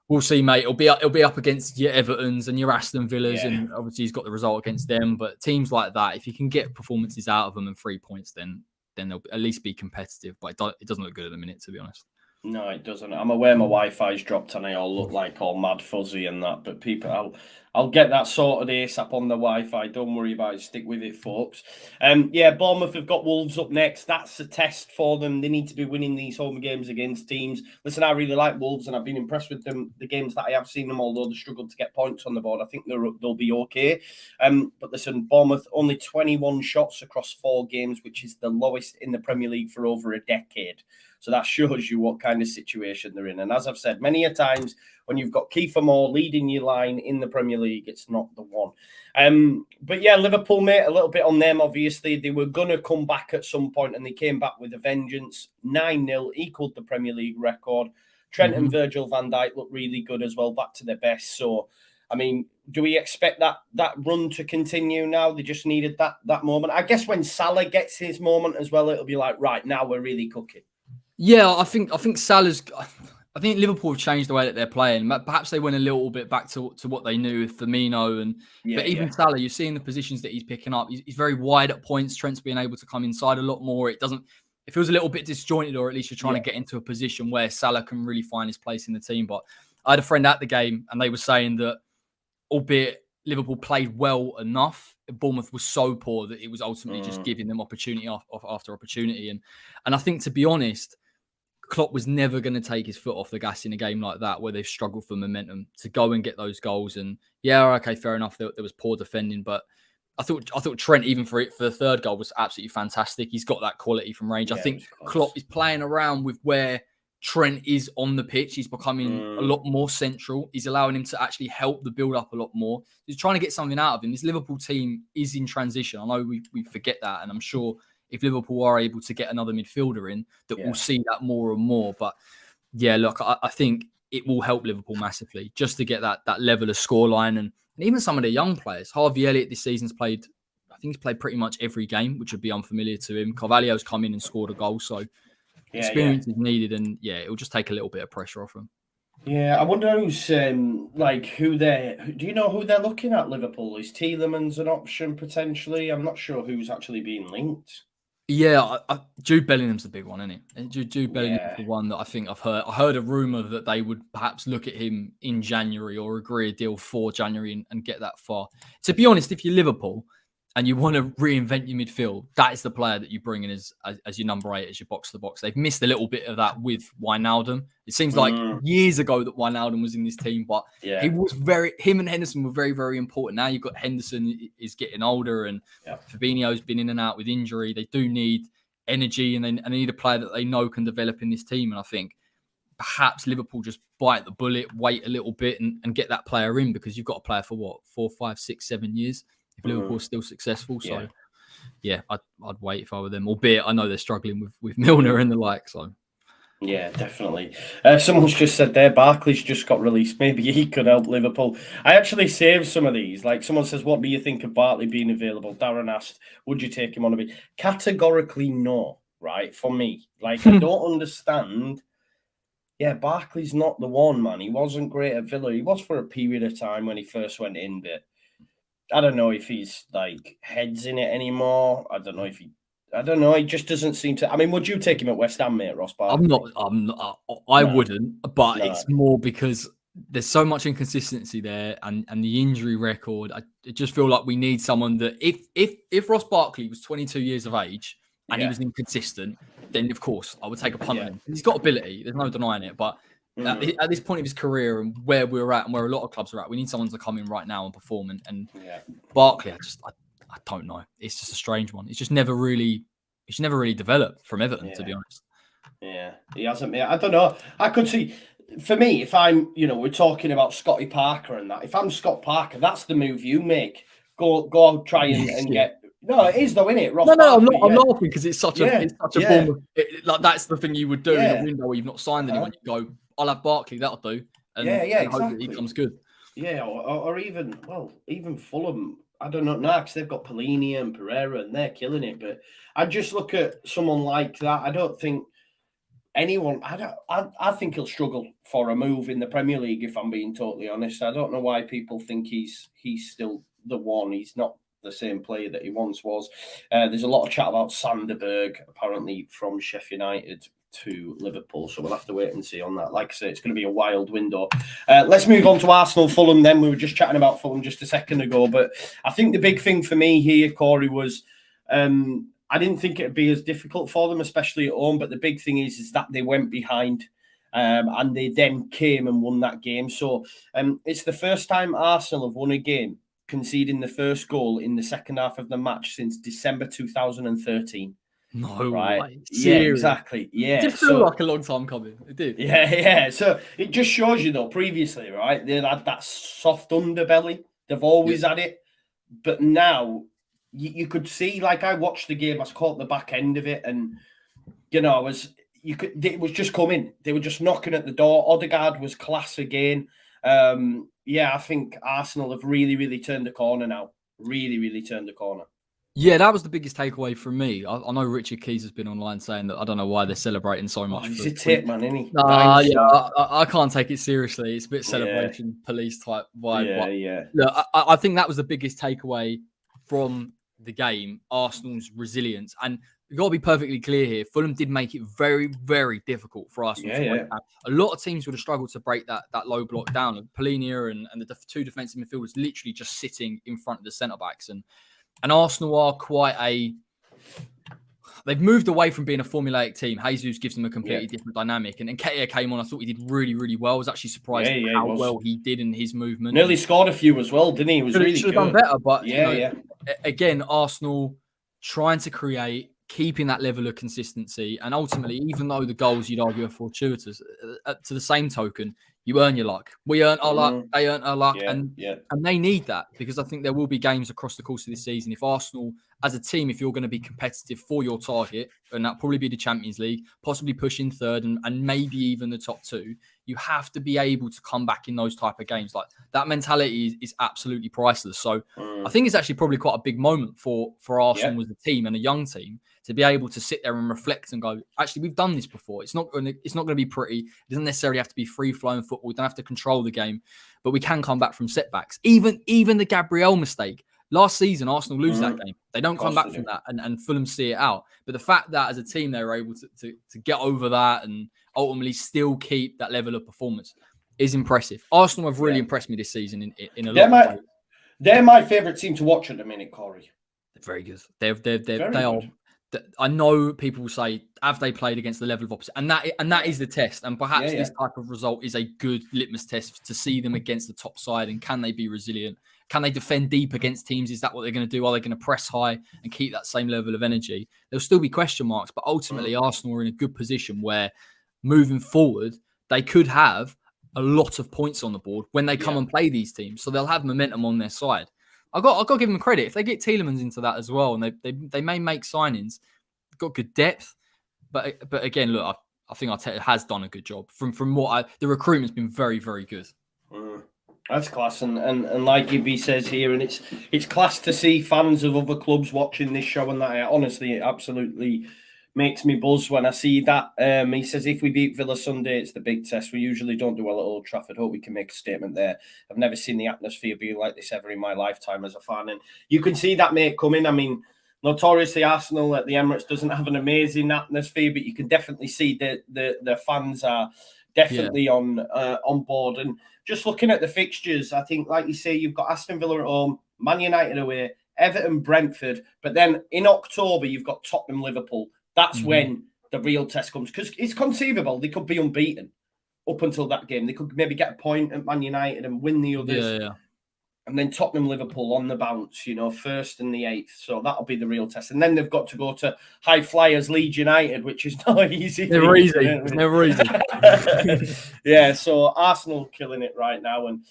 we'll see, mate. It'll be up against your Evertons and your Aston Villas, and obviously he's got the result against them. But teams like that, if you can get performances out of them and 3 points, then they'll at least be competitive. But it doesn't look good at the minute, to be honest. No, it doesn't. I'm aware my Wi-Fi's dropped and I all look like all mad fuzzy and that, but people, I'll get that sorted ASAP on the Wi-Fi. Don't worry about it. Stick with it, folks. Bournemouth have got Wolves up next. That's a test for them. They need to be winning these home games against teams. Listen, I really like Wolves and I've been impressed with them. The games that I have seen them, although they struggled to get points on the board, I think they'll be okay. But listen, Bournemouth only 21 shots across 4 games, which is the lowest in the Premier League for over a decade. So that shows you what kind of situation they're in. And as I've said many a times, when you've got Kiefer Moore leading your line in the Premier League, it's not the one. But yeah, Liverpool, mate, a little bit on them, obviously. They were going to come back at some point and they came back with a vengeance. 9-0, equaled the Premier League record. Trent and Virgil van Dijk look really good as well, back to their best. So, I mean, do we expect that run to continue now? They just needed that moment. I guess when Salah gets his moment as well, it'll be like, right, now we're really cooking. Yeah, I think Salah's. I think Liverpool have changed the way that they're playing. Perhaps they went a little bit back to what they knew with Firmino but even Salah, you're seeing the positions that he's picking up. He's very wide at points. Trent's being able to come inside a lot more. It feels a little bit disjointed, or at least you're trying to get into a position where Salah can really find his place in the team. But I had a friend at the game, and they were saying that, albeit Liverpool played well enough, Bournemouth was so poor that it was ultimately just giving them opportunity after opportunity. And I think, to be honest, Klopp was never going to take his foot off the gas in a game like that where they've struggled for momentum to go and get those goals. And okay, fair enough. There was poor defending, but I thought Trent, even for the third goal, was absolutely fantastic. He's got that quality from range. I think Klopp is playing around with where Trent is on the pitch. He's becoming a lot more central. He's allowing him to actually help the build up a lot more. He's trying to get something out of him. This Liverpool team is in transition. I know we forget that, and I'm sure if Liverpool are able to get another midfielder in, that we'll see that more and more. But yeah, look, I think it will help Liverpool massively just to get that level of scoreline. And even some of the young players. Harvey Elliott this season's played, I think he's played pretty much every game, which would be unfamiliar to him. Carvalho's come in and scored a goal. So experience is needed. And it will just take a little bit of pressure off him. Yeah, I wonder who's do you know who they're looking at, Liverpool? Is Tielemans an option potentially? I'm not sure who's actually being linked. Yeah, Jude Bellingham's the big one, isn't it? Jude Bellingham's the one that I think I've heard. I heard a rumour that they would perhaps look at him in January or agree a deal for January and get that far. To be honest, if you're Liverpool and you want to reinvent your midfield, that is the player that you bring in as your number 8, as your box-to-box. They've missed a little bit of that with Wijnaldum. It seems like years ago that Wijnaldum was in this team, but him and Henderson were very, very important. Now you've got Henderson is getting older and Fabinho's been in and out with injury. They do need energy and they need a player that they know can develop in this team. And I think perhaps Liverpool just bite the bullet, wait a little bit and get that player in, because you've got a player for 4, 5, 6, 7 years. If Liverpool's still successful. So, I'd wait if I were them. Albeit, I know they're struggling with Milner and the like. So, yeah, definitely. Someone's just said there, Barkley's just got released. Maybe he could help Liverpool. I actually saved some of these. Like, someone says, what do you think of Barkley being available? Darren asked, would you take him on a bit? Categorically, no, right? For me. Like, I don't understand. Yeah, Barkley's not the one, man. He wasn't great at Villa. He was for a period of time when he first went in, but I don't know if he's like heads in it anymore. I don't know. He just doesn't seem to. I mean, would you take him at West Ham, mate, Ross Barkley? I wouldn't, but it's more because there's so much inconsistency there, and the injury record. I just feel like we need someone that if Ross Barkley was 22 years of age and he was inconsistent, then of course I would take a punt on him. He's got ability, there's no denying it, but at this point of his career and where we're at and where a lot of clubs are at, we need someone to come in right now and perform. And Barkley, I don't know. It's just a strange one. It's just never really developed from Everton, to be honest. Yeah, he hasn't. I don't know. I could see, for me, if I'm, we're talking about Scotty Parker and that. If I'm Scott Parker, that's the move you make. Go try and get. No, it is though, isn't it? Ross No, Barkley, I'm laughing because it's such a Bournemouth. Like that's the thing you would do in a window where you've not signed anyone. You go, I'll have Barkley, that'll do. And, and hope that he comes good. Yeah, or even Fulham. I don't know now because they've got Pelini and Pereira and they're killing it. But I just look at someone like that. I don't think anyone. I think he'll struggle for a move in the Premier League. If I'm being totally honest, I don't know why people think he's still the one. He's not the same player that he once was. There's a lot of chat about Sanderberg apparently from Sheffield United to Liverpool, so we'll have to wait and see on that. Like I say, it's going to be a wild window. Let's move on to Arsenal Fulham then. We were just chatting about Fulham just a second ago, but I think the big thing for me here, Corey, was I didn't think it'd be as difficult for them, especially at home, but the big thing is that they went behind and they then came and won that game. So it's the first time Arsenal have won a game conceding the first goal in the second half of the match since December 2013. No right. Way. Yeah, exactly. Yeah. It did feel like a long time coming. It did. Yeah. So it just shows you though, previously, right, they had that soft underbelly. They've always had it. But now you could see, like I watched the game, I caught the back end of it, and it was just coming. They were just knocking at the door. Odegaard was class again. I think Arsenal have really, really turned the corner now. Really, really turned the corner. Yeah, that was the biggest takeaway from me. I know Richard Keys has been online saying that I don't know why they're celebrating so much. He's a tit, man, isn't he? I can't take it seriously. It's a bit celebration police type vibe. Look, I think that was the biggest takeaway from the game, Arsenal's resilience. And you've got to be perfectly clear here. Fulham did make it very, very difficult for Arsenal to break that. A lot of teams would have struggled to break that low block down. Pelini and the two defensive midfielders literally just sitting in front of the centre-backs. And Arsenal are they've moved away from being a formulaic team. Jesus gives them a completely different dynamic. And Nketiah came on. I thought he did really, really well. I was actually surprised how well he did in his movement. Nearly scored a few as well, didn't he? He was really good. Should have done better. But again, Arsenal trying to create, keeping that level of consistency. And ultimately, even though the goals you'd argue are fortuitous, to the same token, you earn your luck. We earn our luck. They earn our luck. And they need that, because I think there will be games across the course of this season. If Arsenal, as a team, if you're going to be competitive for your target, and that'll probably be the Champions League, possibly pushing third and maybe even the top two, you have to be able to come back in those type of games. Like that mentality is absolutely priceless. So I think it's actually probably quite a big moment for Arsenal as a team and a young team to be able to sit there and reflect and go, actually, we've done this before. It's not going to be pretty. It doesn't necessarily have to be free-flowing football. We don't have to control the game, but we can come back from setbacks. Even the Gabriel mistake. Last season, Arsenal lose that game. They don't come back from that, and Fulham see it out. But the fact that as a team they were able to get over that and ultimately still keep that level of performance is impressive. Arsenal have really impressed me this season in a lot of ways. They're my favourite team to watch at the minute, Corey. They're very good. They are. I know people will say, have they played against the level of opposite? And that is the test. And perhaps this type of result is a good litmus test to see them against the top side. And can they be resilient? Can they defend deep against teams? Is that what they're going to do? Are they going to press high and keep that same level of energy? There'll still be question marks, but ultimately Arsenal are in a good position where moving forward, they could have a lot of points on the board when they come and play these teams. So they'll have momentum on their side. I've got to give them credit. If they get Tielemans into that as well, and they may make signings, they've got good depth. But again, look, I think Arteta has done a good job. From what the recruitment's been very, very good. That's class, and like Gibby says here, and it's class to see fans of other clubs watching this show, and that honestly, it absolutely makes me buzz when I see that. He says, if we beat Villa Sunday, it's the big test. We usually don't do well at Old Trafford. Hope we can make a statement there. I've never seen the atmosphere be like this ever in my lifetime as a fan, and you can see that, mate, coming. I mean, notoriously Arsenal at the Emirates doesn't have an amazing atmosphere, but you can definitely see the fans are definitely on board. And just looking at the fixtures, I think, like you say, you've got Aston Villa at home, Man United away, Everton, Brentford, but then in October you've got Tottenham, Liverpool. That's when the real test comes, because it's conceivable they could be unbeaten up until that game. They could maybe get a point at Man United and win the others. Yeah. And then Tottenham, Liverpool on the bounce, first and the 8th. So that'll be the real test. And then they've got to go to high flyers Leeds United, which is not easy. Never easy. It's never easy. Yeah, so Arsenal killing it right now. And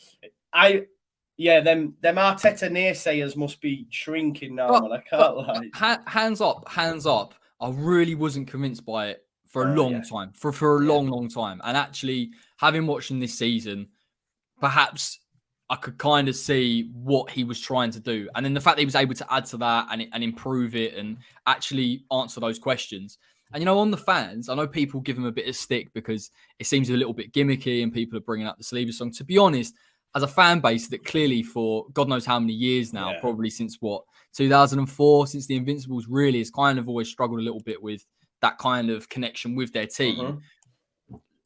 them Arteta naysayers must be shrinking now, man. I can't lie. Hands up. I really wasn't convinced by it for a long time. For a long time. And actually, having watched him this season, perhaps I could kind of see what he was trying to do. And then the fact that he was able to add to that and improve it and actually answer those questions. And, on the fans, I know people give him a bit of stick because it seems a little bit gimmicky and people are bringing up the Sleeper song. To be honest, as a fan base that clearly for God knows how many years now, probably since 2004, since the Invincibles really has kind of always struggled a little bit with that kind of connection with their team.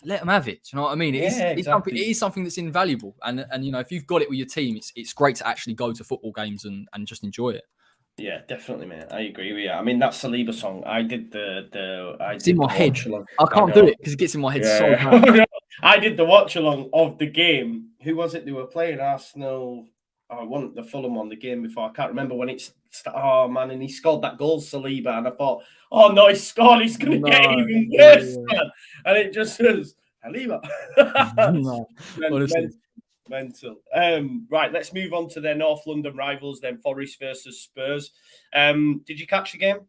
Let them have it. Do you know what I mean? It is something that's invaluable. And if you've got it with your team, it's great to actually go to football games and just enjoy it. Yeah, definitely, mate. I agree with you. I mean, that Saliba song, I did it's in my head. I can't do it because it gets in my head so much. I did the watch along of the game. Who was it they were playing? Arsenal. I want the Fulham on the game before. I can't remember when it's. Oh man, and he scored that goal, Saliba, and I thought, oh no, he scored. He's going to get even worse, man. And it just says Saliba. Mental. Right, let's move on to their North London rivals. Then Forest versus Spurs. Did you catch the game?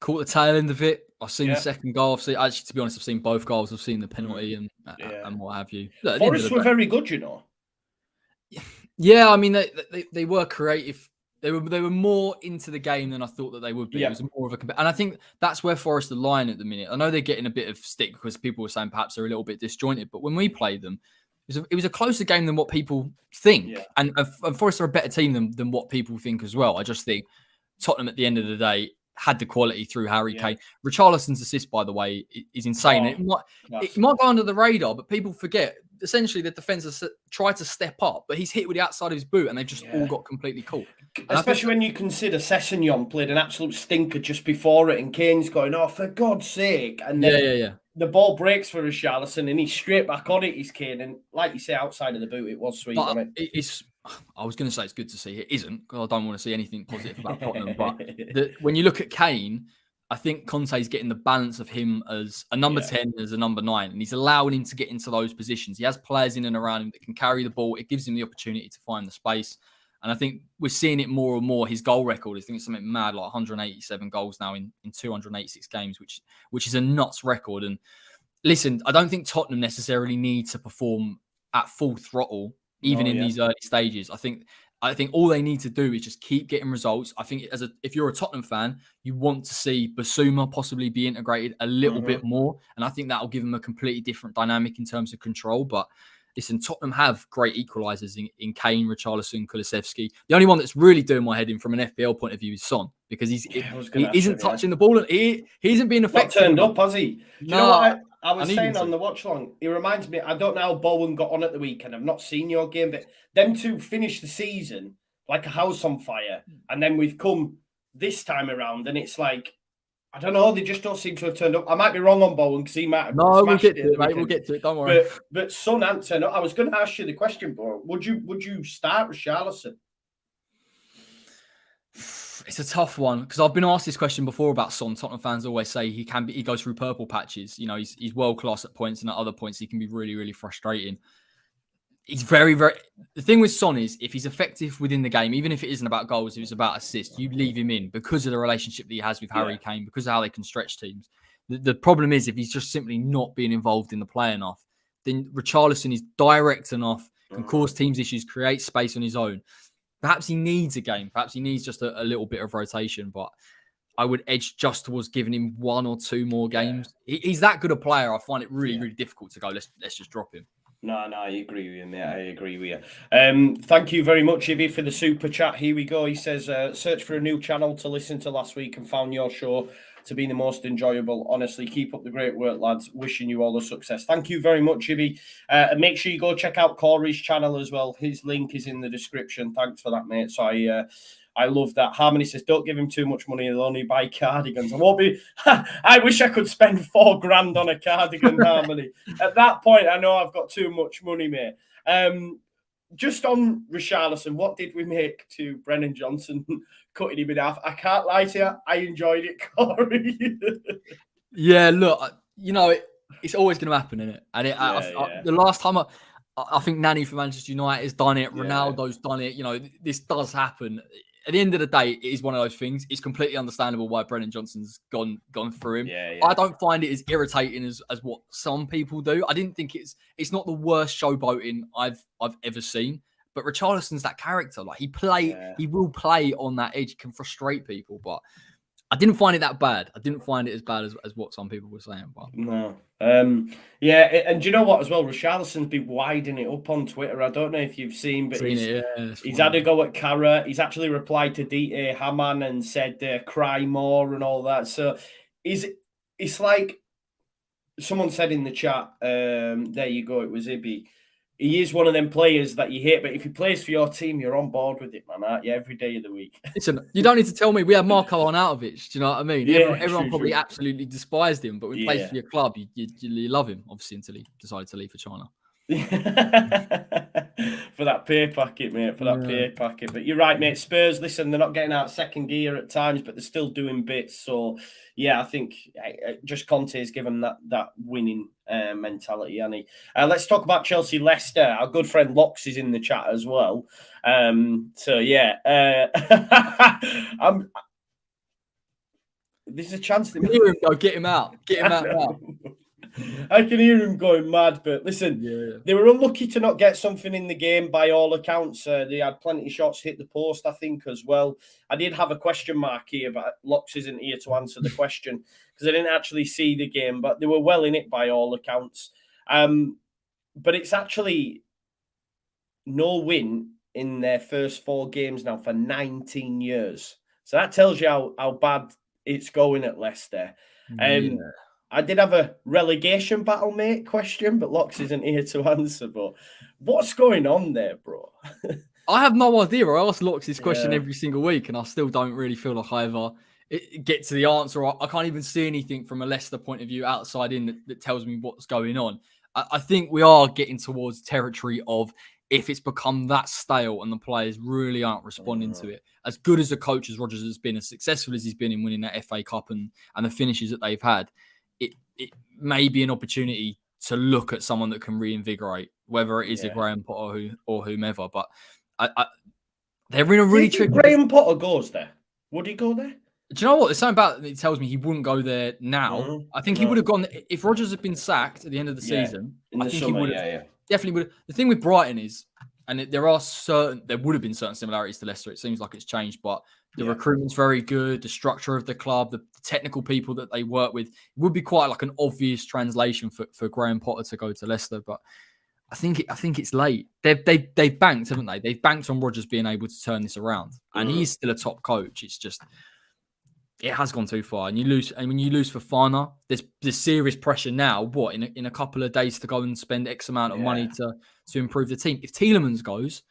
Caught the tail end of it. I've seen the second goal. Actually, to be honest, I've seen both goals. I've seen the penalty and what have you. Look, Forest were very good, Yeah, I mean they were creative. They were more into the game than I thought that they would be. It was more of a and I think that's where Forest are lying at the minute. I know they're getting a bit of stick because people were saying perhaps they're a little bit disjointed, but when we played them, it was a closer game than what people think. Yeah. And Forest are a better team than what people think as well. I just think Tottenham at the end of the day had the quality through Harry Kane. Richarlison's assist, by the way, is insane. It might go under the radar, but people forget. Essentially, the defence has tried to step up, but he's hit with the outside of his boot, and they've just all got completely caught. Especially when you consider Sessegnon played an absolute stinker just before it, and Kane's going, "Oh, for God's sake!" And then the ball breaks for Richarlison, and he's straight back on it. He's Kane, and like you say, outside of the boot, it was sweet. Wasn't it? I was going to say it's good to see. It isn't, because I don't want to see anything positive about Tottenham. But when you look at Kane, I think Conte's getting the balance of him as a number 10, as a number 9, and he's allowing him to get into those positions. He has players in and around him that can carry the ball. It gives him the opportunity to find the space. And I think we're seeing it more and more. His goal record, I think it's something mad, like 187 goals now in 286 games, which is a nuts record. And listen, I don't think Tottenham necessarily need to perform at full throttle, even in these early stages. I think all they need to do is just keep getting results. I think if you're a Tottenham fan, you want to see Basuma possibly be integrated a little bit more. And I think that'll give them a completely different dynamic in terms of control. But listen, Tottenham have great equalisers in Kane, Richarlison, Kulusevski. The only one that's really doing my head in from an FPL point of view is Son, because he isn't touching the ball. And he isn't being effective. Not turned up, has he? Do you know what I was saying on the watch along? He reminds me, I don't know how Bowen got on at the weekend. I've not seen your game, but them two finished the season like a house on fire. And then we've come this time around and it's like, I don't know, they just don't seem to have turned up. I might be wrong on Bowen because he might have. No, we'll get to it, mate. We'll get to it. Don't worry. But Son hasn't turned up. I was going to ask you the question, bro. Would you start with Richarlison? It's a tough one because I've been asked this question before about Son. Tottenham fans always say he goes through purple patches. You know, he's world class at points, and at other points he can be really, really frustrating. He's very, very. The thing with Son is if he's effective within the game, even if it isn't about goals, if it's about assists, you leave him in because of the relationship that he has with Harry Kane, because of how they can stretch teams. The problem is if he's just simply not being involved in the play enough, then Richarlison is direct enough, can cause teams issues, create space on his own. Perhaps he needs a game. Perhaps he needs just a little bit of rotation. But I would edge just towards giving him 1 or 2 more games. He's that good a player. I find it really, really difficult to go, let's just drop him. No, I agree with you, mate. I agree with you. Thank you very much, Ibby, for the super chat. Here we go. He says, search for a new channel to listen to last week and found your show to be the most enjoyable. Honestly, keep up the great work, lads. Wishing you all the success. Thank you very much, Ibby. And make sure you go check out Corey's channel as well. His link is in the description. Thanks for that, mate. So I love that. Harmony says, don't give him too much money. He'll only buy cardigans. I won't be. I wish I could spend $4,000 on a cardigan, Harmony. At that point, I know I've got too much money, mate. Just on Richarlison, what did we make to Brennan Johnson cutting him in half? I can't lie to you. I enjoyed it, Corey. Yeah, look, it's always going to happen, isn't it? And the last time I think Nani for Manchester United has done it. Ronaldo's done it. This does happen. At the end of the day, it is one of those things. It's completely understandable why Brennan Johnson's gone through him. Yeah. I don't find it as irritating as what some people do. I didn't think it's not the worst showboating I've ever seen. But Richarlison's that character. Like he will play on that edge. He can frustrate people. But I didn't find it that bad. I didn't find it as bad as what some people were saying. But no. And do you know what as well? Richarlison's been widening it up on Twitter. I don't know if you've seen, but he's had a go at Cara. He's actually replied to D.A. Hamann and said cry more and all that. So it's like someone said in the chat, there you go, it was Ibby. He is one of them players that you hate, but if he plays for your team, you're on board with it, man, aren't you? Every day of the week. Listen, you don't need to tell me. We had Marko Arnautovic. Do you know what I mean? Yeah, everyone probably absolutely despised him, but when he plays for your club, you love him, obviously, until he decided to leave for China. For that pay packet, mate. For that pay packet. But you're right, mate. Spurs, listen, they're not getting out second gear at times, but they're still doing bits. So, yeah, I think just Conte's given that winning mentality, Annie. Let's talk about Chelsea Leicester. Our good friend Lox is in the chat as well. So, yeah. There's a chance that hear him go, get him out. Get him out now. I can hear him going mad, but listen, they were unlucky to not get something in the game by all accounts. They had plenty of shots hit the post, I think, as well. I did have a question mark here, but Lox isn't here to answer the question because I didn't actually see the game, but they were well in it by all accounts. But it's actually no win in their first 4 games now for 19 years. So that tells you how bad it's going at Leicester. I did have a relegation battle, mate, question, but Lox isn't here to answer. But what's going on there, bro? I have no idea. I ask Lox this question every single week, and I still don't really feel like I ever get to the answer. I can't even see anything from a Leicester point of view outside in that tells me what's going on. I think we are getting towards territory of if it's become that stale and the players really aren't responding to it. As good as a coach as Rodgers has been, as successful as he's been in winning that FA Cup and the finishes that they've had, it may be an opportunity to look at someone that can reinvigorate, whether it is a Graham Potter or whomever. But they're in a really tricky. Graham Potter goes there. Would he go there? Do you know what? There's something about it tells me he wouldn't go there now. I think he would have gone if Rodgers had been sacked at the end of the season. I think he would have definitely would. The thing with Brighton is, and there would have been certain similarities to Leicester. It seems like it's changed, but the recruitment's very good. The structure of the club, the technical people that they work with, it would be quite like an obvious translation for Graham Potter to go to Leicester. But I think it's late. They've banked, haven't they? They've banked on Rodgers being able to turn this around, and he's still a top coach. It's just it has gone too far, and you lose. And when you lose for Fana, there's serious pressure now. What in a couple of days to go and spend X amount of money to improve the team. If Tielemans goes,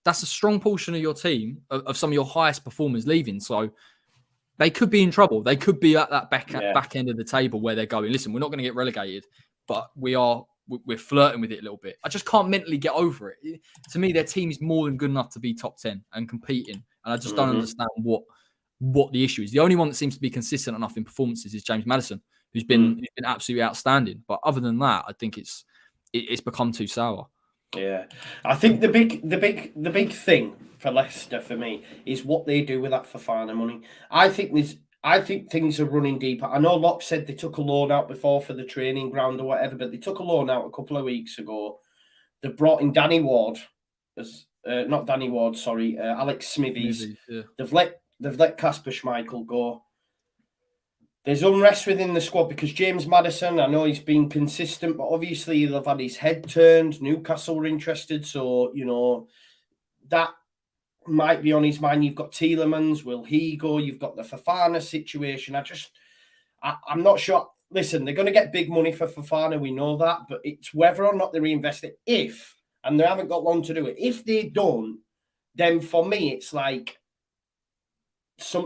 that's a strong portion of your team, of some of your highest performers leaving. So they could be in trouble. They could be at that back end of the table where they're going, listen, we're not going to get relegated, but we're flirting with it a little bit. I just can't mentally get over it. To me, their team is more than good enough to be top 10 and competing. And I just don't understand what the issue is. The only one that seems to be consistent enough in performances is James Maddison, who's been absolutely outstanding. But other than that, I think it's become too sour. Yeah, I think the big thing for Leicester for me is what they do with that Fofana money. I think things are running deeper. I know Locke said they took a loan out before for the training ground or whatever, but they took a loan out a couple of weeks ago. They brought in Danny Ward, not Danny Ward, sorry, Alex Smithies. They've let Kasper Schmeichel go. There's unrest within the squad because James Maddison, I know he's been consistent, but obviously he'll have had his head turned. Newcastle were interested, so, that might be on his mind. You've got Tielemans, will he go? You've got the Fofana situation. I'm not sure. Listen, they're going to get big money for Fofana, we know that, but it's whether or not they reinvest it. And they haven't got long to do it, if they don't, then for me, it's like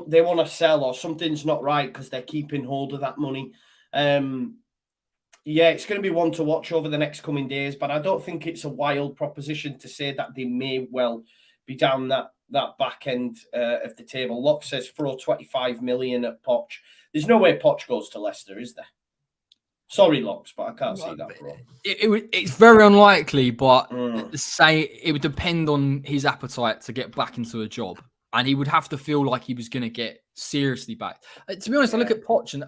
they want to sell or something's not right because they're keeping hold of that money. It's going to be one to watch over the next coming days, but I don't think it's a wild proposition to say that they may well be down that back end of the table. Locke says throw 25 million at Poch. There's no way Poch goes to Leicester, is there? Sorry, Locks, but I can't see that, bro. It's very unlikely, but say it would depend on his appetite to get back into a job. And he would have to feel like he was going to get seriously back. To be honest, I look at Poch, and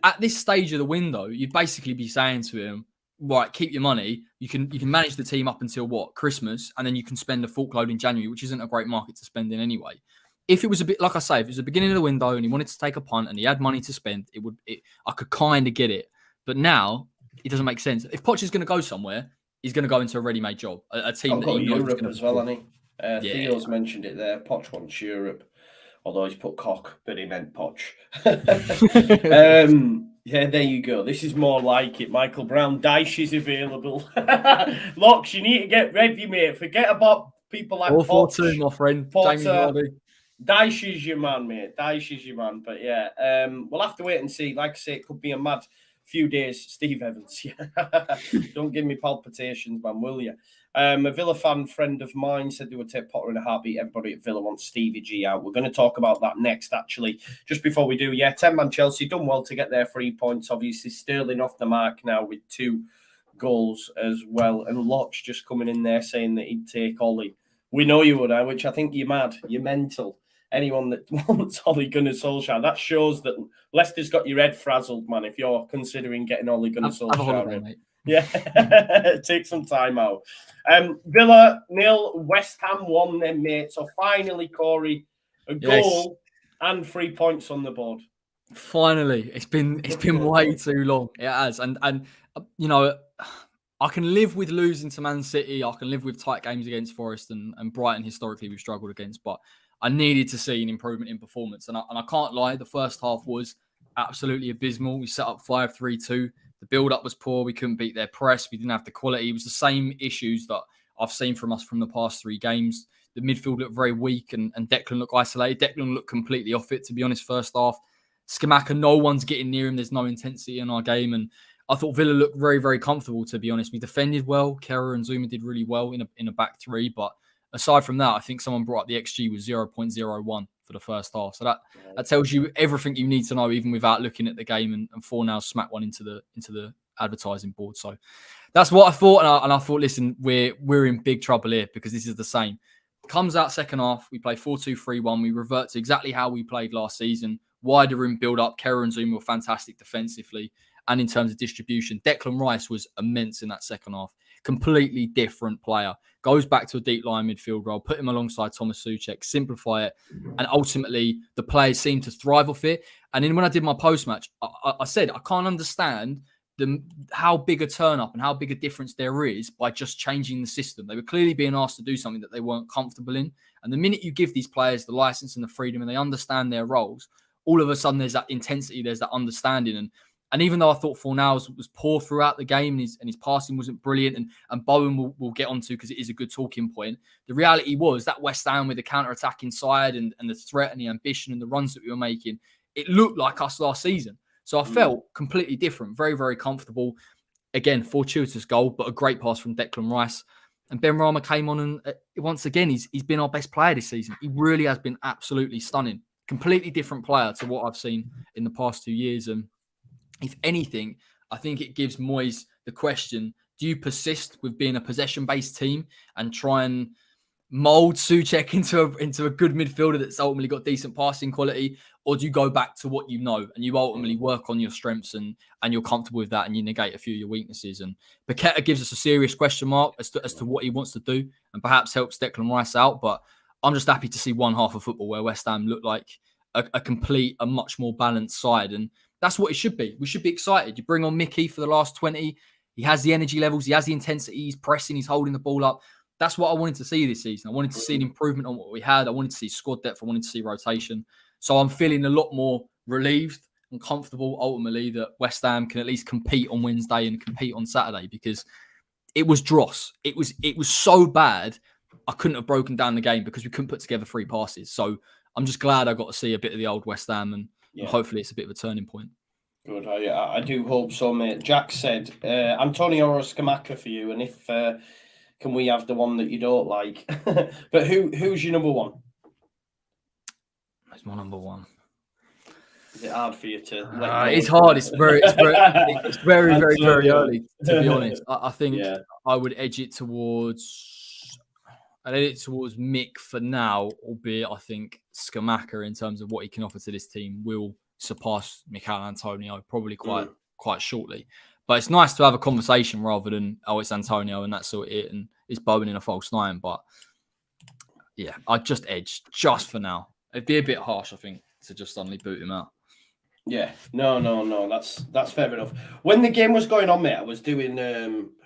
at this stage of the window, you'd basically be saying to him, right, keep your money. You can manage the team up until Christmas, and then you can spend a forkload in January, which isn't a great market to spend in anyway. If it was a bit, like I say, if it was the beginning of the window and he wanted to take a punt and he had money to spend, I could kind of get it. But now it doesn't make sense. If Poch is going to go somewhere, he's going to go into a ready-made job, a team that he knows Europe going as well, hasn't he? Theo's mentioned it there. Poch wants Europe, although he's put cock, but he meant Poch. There you go. This is more like it. Michael Brown, Dyche is available. Locks, you need to get ready, mate. Forget about people like Poch. 4-4-2, my friend. Dyche is your man, mate. Dyche is your man. But we'll have to wait and see. Like I say, it could be a mad few days. Steve Evans. Don't give me palpitations, man, will you? A Villa fan friend of mine said they would take Potter in a heartbeat. Everybody at Villa wants Stevie G out. We're going to talk about that next, actually. Just before we do, 10-man Chelsea done well to get their 3 points. Obviously, Sterling off the mark now with 2 goals as well. And Locke's just coming in there saying that he'd take Ollie. We know you would, which I think you're mad. You're mental. Anyone that wants Ole Gunnar Solskjaer, that shows that Leicester's got your head frazzled, man, if you're considering getting Ole Gunnar Solskjaer. Mate. Yeah, take some time out. Villa 0, West Ham 1 then, mate. So finally, Corey, a goal and 3 points on the board. Finally, it's been way too long. It has, and I can live with losing to Man City. I can live with tight games against Forest and Brighton. Historically, we've struggled against, but I needed to see an improvement in performance, and I can't lie. The first half was absolutely abysmal. We set up 5-3-2. The build-up was poor. We couldn't beat their press. We didn't have the quality. It was the same issues that I've seen from us from the past 3 games. The midfield looked very weak and Declan looked isolated. Declan looked completely off it, to be honest, first half. Skamaka, no one's getting near him. There's no intensity in our game. And I thought Villa looked very, very comfortable, to be honest. We defended well. Kehrer and Zuma did really well in a back 3. But aside from that, I think someone brought up the XG was 0.01 for the first half. So that tells you everything you need to know, even without looking at the game. And 4 now smack one into the advertising board. So that's what I thought. And I thought, listen, we're in big trouble here because this is the same. Comes out second half, we play 4-2-3-1. We revert to exactly how we played last season. Wider room build up. Kehrer and Zuma were fantastic defensively and in terms of distribution. Declan Rice was immense in that second half. Completely different player. Goes back to a deep line midfield role, put him alongside Thomas Souček, simplify it. And ultimately, the players seem to thrive off it. And then when I did my post-match, I said, I can't understand how big a turn-up and how big a difference there is by just changing the system. They were clearly being asked to do something that they weren't comfortable in. And the minute you give these players the license and the freedom and they understand their roles, all of a sudden there's that intensity, there's that understanding. And even though I thought Fornals was poor throughout the game and his passing wasn't brilliant, and Bowen we'll get onto because it is a good talking point, the reality was that West Ham with the counter-attack inside and the threat and the ambition and the runs that we were making, it looked like us last season. So I felt completely different, very, very comfortable. Again, fortuitous goal, but a great pass from Declan Rice. And Ben Rama came on and once again, he's been our best player this season. He really has been absolutely stunning. Completely different player to what I've seen in the past 2 years. And if anything, I think it gives Moyes the question, do you persist with being a possession-based team and try and mould Souček into a good midfielder that's ultimately got decent passing quality, or do you go back to what you know and you ultimately work on your strengths and you're comfortable with that and you negate a few of your weaknesses? And Paqueta gives us a serious question mark as to what he wants to do and perhaps helps Declan Rice out. But I'm just happy to see one half of football where West Ham look like a much more balanced side. And that's what it should be. We should be excited. You bring on Mickey for the last 20. He has the energy levels. He has the intensity. He's pressing. He's holding the ball up. That's what I wanted to see this season. I wanted to see an improvement on what we had. I wanted to see squad depth. I wanted to see rotation. So I'm feeling a lot more relieved and comfortable ultimately that West Ham can at least compete on Wednesday and compete on Saturday, because it was dross. It was so bad I couldn't have broken down the game because we couldn't put together 3 passes. So I'm just glad I got to see a bit of the old West Ham, and hopefully it's a bit of a turning point. Good. I do hope so, mate. Jack said, Antonio or Scamacca for you, and if can we have the one that you don't like? But who's your number one? That's my number one. Is it hard for you to let go? It's hard. It's very, very early, to be honest. I think I would edge it towards Mick for now, albeit I think Scamacca, in terms of what he can offer to this team, will surpass Mikel Antonio probably quite shortly. But it's nice to have a conversation rather than, it's Antonio and that's sort of it, and it's Bowen in a false 9. But yeah, I'd just edge just for now. It'd be a bit harsh, I think, to just suddenly boot him out. Yeah, no. That's fair enough. When the game was going on, mate, I was doing.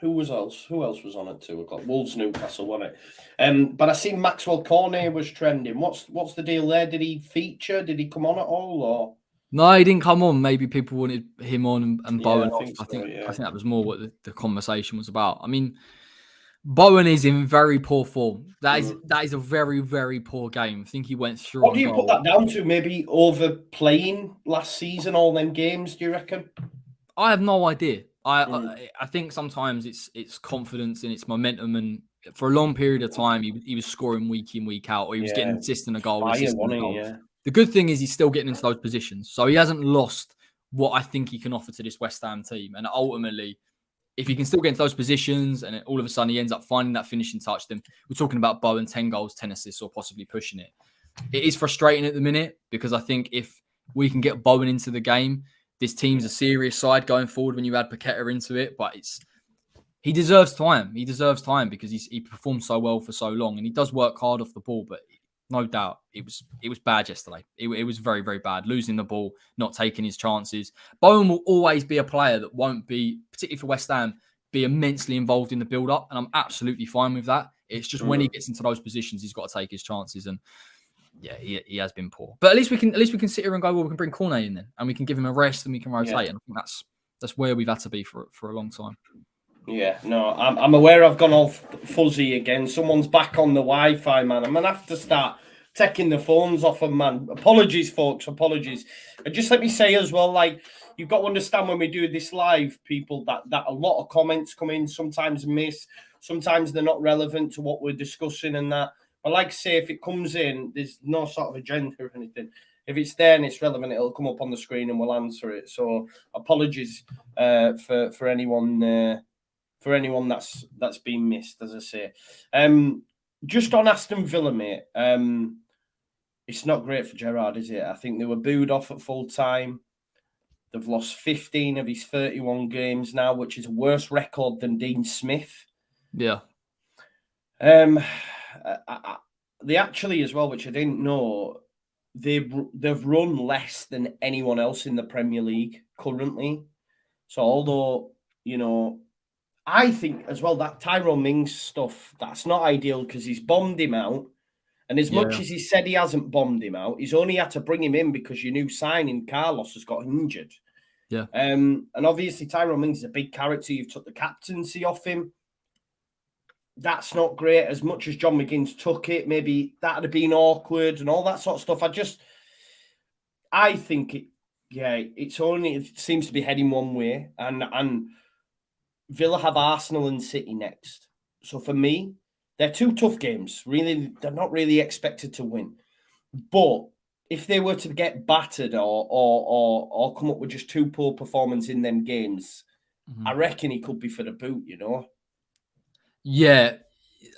Who else was on at 2:00? Wolves Newcastle, wasn't it? But I seen Maxwell Cornet was trending. What's the deal there? Did he feature? Did he come on at all? Or no, he didn't come on. Maybe people wanted him on and Bowen off. I think that was more what the conversation was about. I mean, Bowen is in very poor form. That is a very, very poor game. I think he went through. What do you put that down to? Maybe overplaying last season, all them games, do you reckon? I have no idea. I think sometimes it's confidence and it's momentum, and for a long period of time he was scoring week in, week out, or he was getting assist and a goal. The good thing is he's still getting into those positions. So he hasn't lost what I think he can offer to this West Ham team. And ultimately, if he can still get into those positions and all of a sudden he ends up finding that finishing touch, then we're talking about Bowen 10 goals, 10 assists, or possibly pushing it. It is frustrating at the minute, because I think if we can get Bowen into the game, this team's a serious side going forward when you add Paqueta into it. But he deserves time. He deserves time because he performed so well for so long, and he does work hard off the ball. But no doubt, it was bad yesterday. It was very, very bad. Losing the ball, not taking his chances. Bowen will always be a player that won't be, particularly for West Ham, be immensely involved in the build-up, and I'm absolutely fine with that. It's just when he gets into those positions, he's got to take his chances, and he has been poor. But at least we can sit here and go, well, we can bring Cornet in then, and we can give him a rest, and we can rotate. And I think that's where we've had to be for a long time. Yeah, no, I'm aware I've gone all fuzzy again. Someone's back on the Wi-Fi, man. I'm going to have to start taking the phones off them, man. Apologies, folks, apologies. And just let me say as well, like, you've got to understand when we do this live, people, that a lot of comments come in, sometimes miss, sometimes they're not relevant to what we're discussing and that. But like I say, if it comes in, there's no sort of agenda or anything. If it's there and it's relevant, it'll come up on the screen and we'll answer it. So apologies for anyone... for anyone that's been missed, as I say. Just on Aston Villa, mate, it's not great for Gerrard, is it? I think they were booed off at full time. They've lost 15 of his 31 games now, which is a worse record than Dean Smith. Yeah. They actually, as well, which I didn't know, they've run less than anyone else in the Premier League currently. So although, I think as well that Tyrone Mings stuff, that's not ideal because he's bombed him out. And as much as he said he hasn't bombed him out, he's only had to bring him in because your new signing, Carlos, has got injured. Yeah. And obviously Tyrone Mings is a big character. You've took the captaincy off him. That's not great. As much as John McGinn's took it, maybe that'd have been awkward and all that sort of stuff. I think it seems to be heading one way. And Villa have Arsenal and City next. So for me, they're two tough games. Really, they're not really expected to win. But if they were to get battered or come up with just two poor performances in them games, I reckon he could be for the boot, Yeah,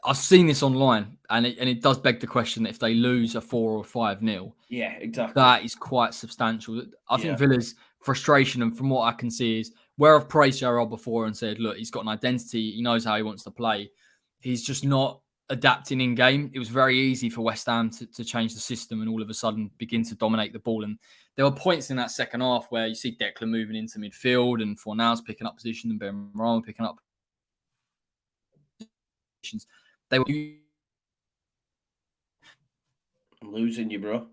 I've seen this online, and it does beg the question that if they lose a 4 or 5-0, yeah, exactly, that is quite substantial. I think Villa's frustration, and from what I can see, is where I've praised Gerrard before and said, look, he's got an identity, he knows how he wants to play. He's just not adapting in game. It was very easy for West Ham to change the system and all of a sudden begin to dominate the ball. And there were points in that second half where you see Declan moving into midfield and Fornals picking up position and Ben Rama picking up positions. They were I'm losing you, bro.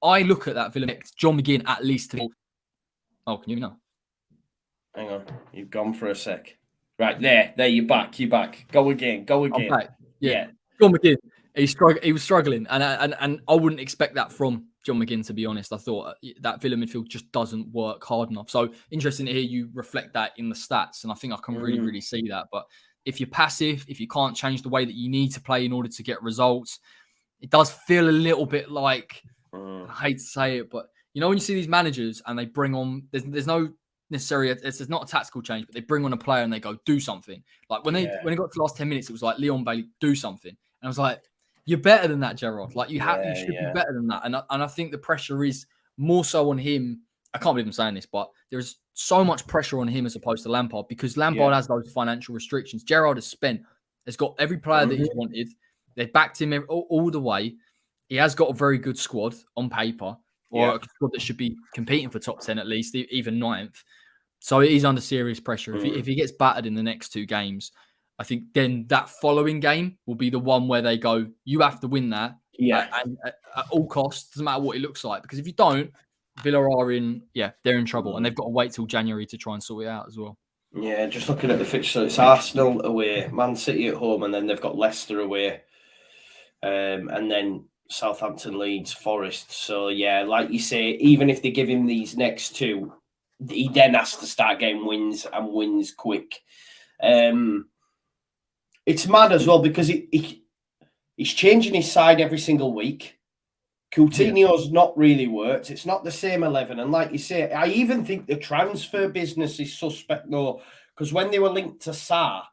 I look at that Villa mix, John McGinn at least. Oh, can you know? Hang on, you've gone for a sec. Right there, you're back. You're back. Go again. I'm back. Yeah. John McGinn. He was struggling, and I wouldn't expect that from John McGinn, to be honest. I thought that Villa midfield just doesn't work hard enough. So interesting to hear you reflect that in the stats, and I think I can really see that. But if you're passive, if you can't change the way that you need to play in order to get results, it does feel a little bit like, I hate to say it, but when you see these managers and they bring on, there's no necessarily, it's not a tactical change, but they bring on a player and they go, do something. Like when it got to the last 10 minutes, it was like, Leon Bailey, do something. And I was like, you're better than that, Gerrard. Like you should be better than that. And I think the pressure is more so on him. I can't believe I'm saying this, but there's so much pressure on him as opposed to Lampard, because Lampard has those financial restrictions. Gerrard has got every player that he's wanted. They backed him all the way. He has got a very good squad on paper, or a squad that should be competing for top 10 at least, even 9th. So he's under serious pressure. If he gets battered in the next 2 games, I think then that following game will be the one where they go, you have to win that at all costs. Doesn't matter what it looks like. Because if you don't, Villa are they're in trouble. And they've got to wait till January to try and sort it out as well. Yeah, just looking at the fixture, it's Arsenal away, Man City at home, and then they've got Leicester away. And then Southampton, Leeds, Forest. So, like you say, even if they give him these next 2, he then has to start getting wins and wins quick. It's mad as well because he's changing his side every single week. Coutinho's not really worked. It's not the same 11. And like you say, I even think the transfer business is suspect though, because when they were linked to Sarr,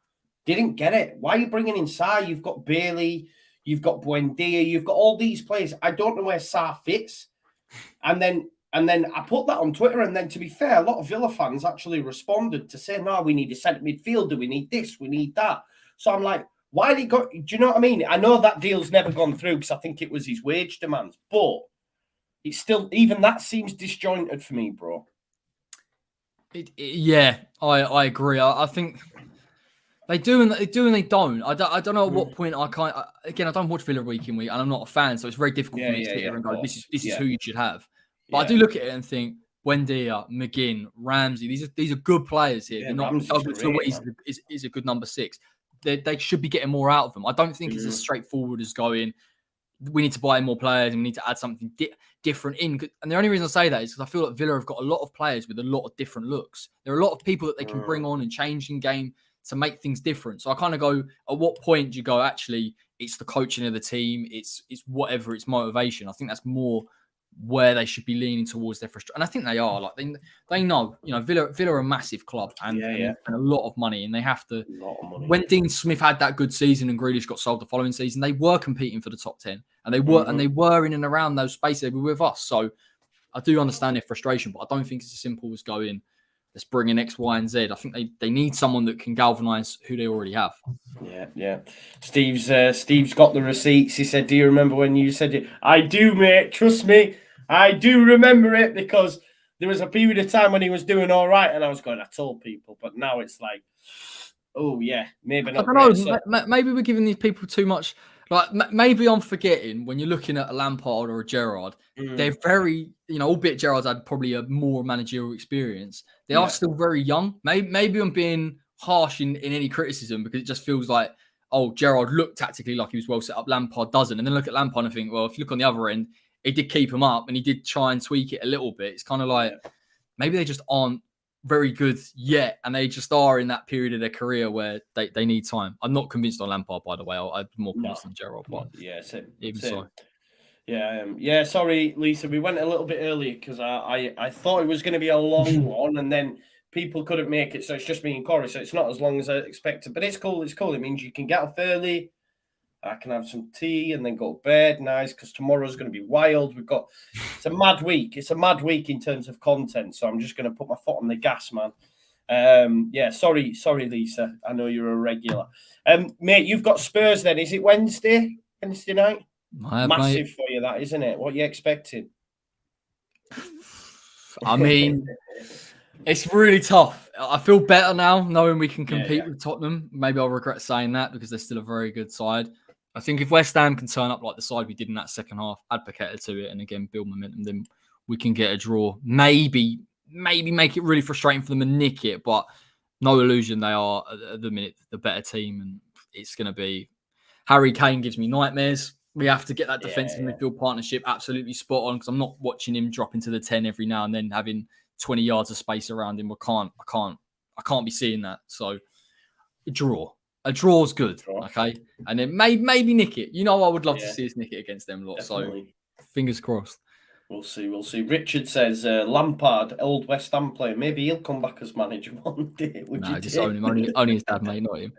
didn't get it. Why are you bringing in Sarr? You've got Bailey, you've got Buendia, you've got all these players. I don't know where Sarr fits. And then I put that on Twitter, and then to be fair, a lot of Villa fans actually responded to say, no, we need a centre midfielder, we need this, we need that. So I'm like, why did he go? Do you know what I mean? I know that deal's never gone through because I think it was his wage demands, but it's still, even that seems disjointed for me, bro. I agree. I think they do and they don't. I don't know at what point I can't. Again, I don't watch Villa week in week, and I'm not a fan, so it's very difficult for me to sit here and go, this is who you should have. But I do look at it and think, Buendia, McGinn, Ramsey, these are good players here. They're not. Is a good number 6. They should be getting more out of them. I don't think it's as straightforward as going, we need to buy more players and we need to add something different in. And the only reason I say that is because I feel like Villa have got a lot of players with a lot of different looks. There are a lot of people that they can bring on and change in game to make things different. So I kind of go, at what point do you go, actually, it's the coaching of the team, it's whatever, it's motivation. I think that's more where they should be leaning towards their frustration. And I think they are. Like they know, Villa are a massive club and a lot of money, and they have to. When Dean Smith had that good season and Grealish got sold the following season, they were competing for the top 10, and they were in and around those spaces. They were with us. So I do understand their frustration, but I don't think it's as simple as going, let's bring in X, Y, and Z. I think they need someone that can galvanise who they already have. Yeah. Steve's got the receipts. He said, do you remember when you said it? I do, mate. Trust me. I do remember it, because there was a period of time when he was doing all right and I was going, I told people. But now it's like, oh, yeah, maybe not. I don't know. Maybe we're giving these people too much. Like, maybe I'm forgetting when you're looking at a Lampard or a Gerrard, they're very, albeit Gerrard's had probably a more managerial experience, they are still very young. Maybe I'm being harsh in any criticism, because it just feels like, oh, Gerrard looked tactically like he was well set up, Lampard doesn't. And then look at Lampard and think, well, if you look on the other end, he did keep him up and he did try and tweak it a little bit. It's kind of like, maybe they just aren't very good yet, and they just are in that period of their career where they need time. I'm not convinced on Lampard, by the way. I'm more convinced on Gerrard. But same. So. Yeah, sorry, Lisa. We went a little bit earlier because I thought it was going to be a long one, and then people couldn't make it, so it's just me and Corey. So it's not as long as I expected, but it's cool. It's cool. It means you can get up early. I can have some tea and then go to bed. Nice, because tomorrow's going to be wild. It's a mad week. It's a mad week in terms of content. So I'm just going to put my foot on the gas, man. Yeah, sorry, Lisa. I know you're a regular. Mate, you've got Spurs then. Is it Wednesday? Wednesday night? I have, Massive mate. for you, that, isn't it? What are you expecting? I mean, it's really tough. I feel better now knowing we can compete with Tottenham. Maybe I'll regret saying that because they're still a very good side. I think if West Ham can turn up like the side we did in that second half, add Paqueta to it, and again build momentum, then we can get a draw. Maybe make it really frustrating for them and nick it. But no illusion, they are at the minute the better team, and it's going to be. Harry Kane gives me nightmares. We have to get that defensive midfield partnership absolutely spot on because I'm not watching him drop into the 10 every now and then having 20 yards of space around him. I can't be seeing that. So a draw's good. Okay. And then maybe nick it. You know, I would love to see us nick it against them lot. Definitely. So fingers crossed. We'll see. Richard says Lampard, old West Ham player. Maybe he'll come back as manager one day. No, just own him. Only his dad, mate, not him.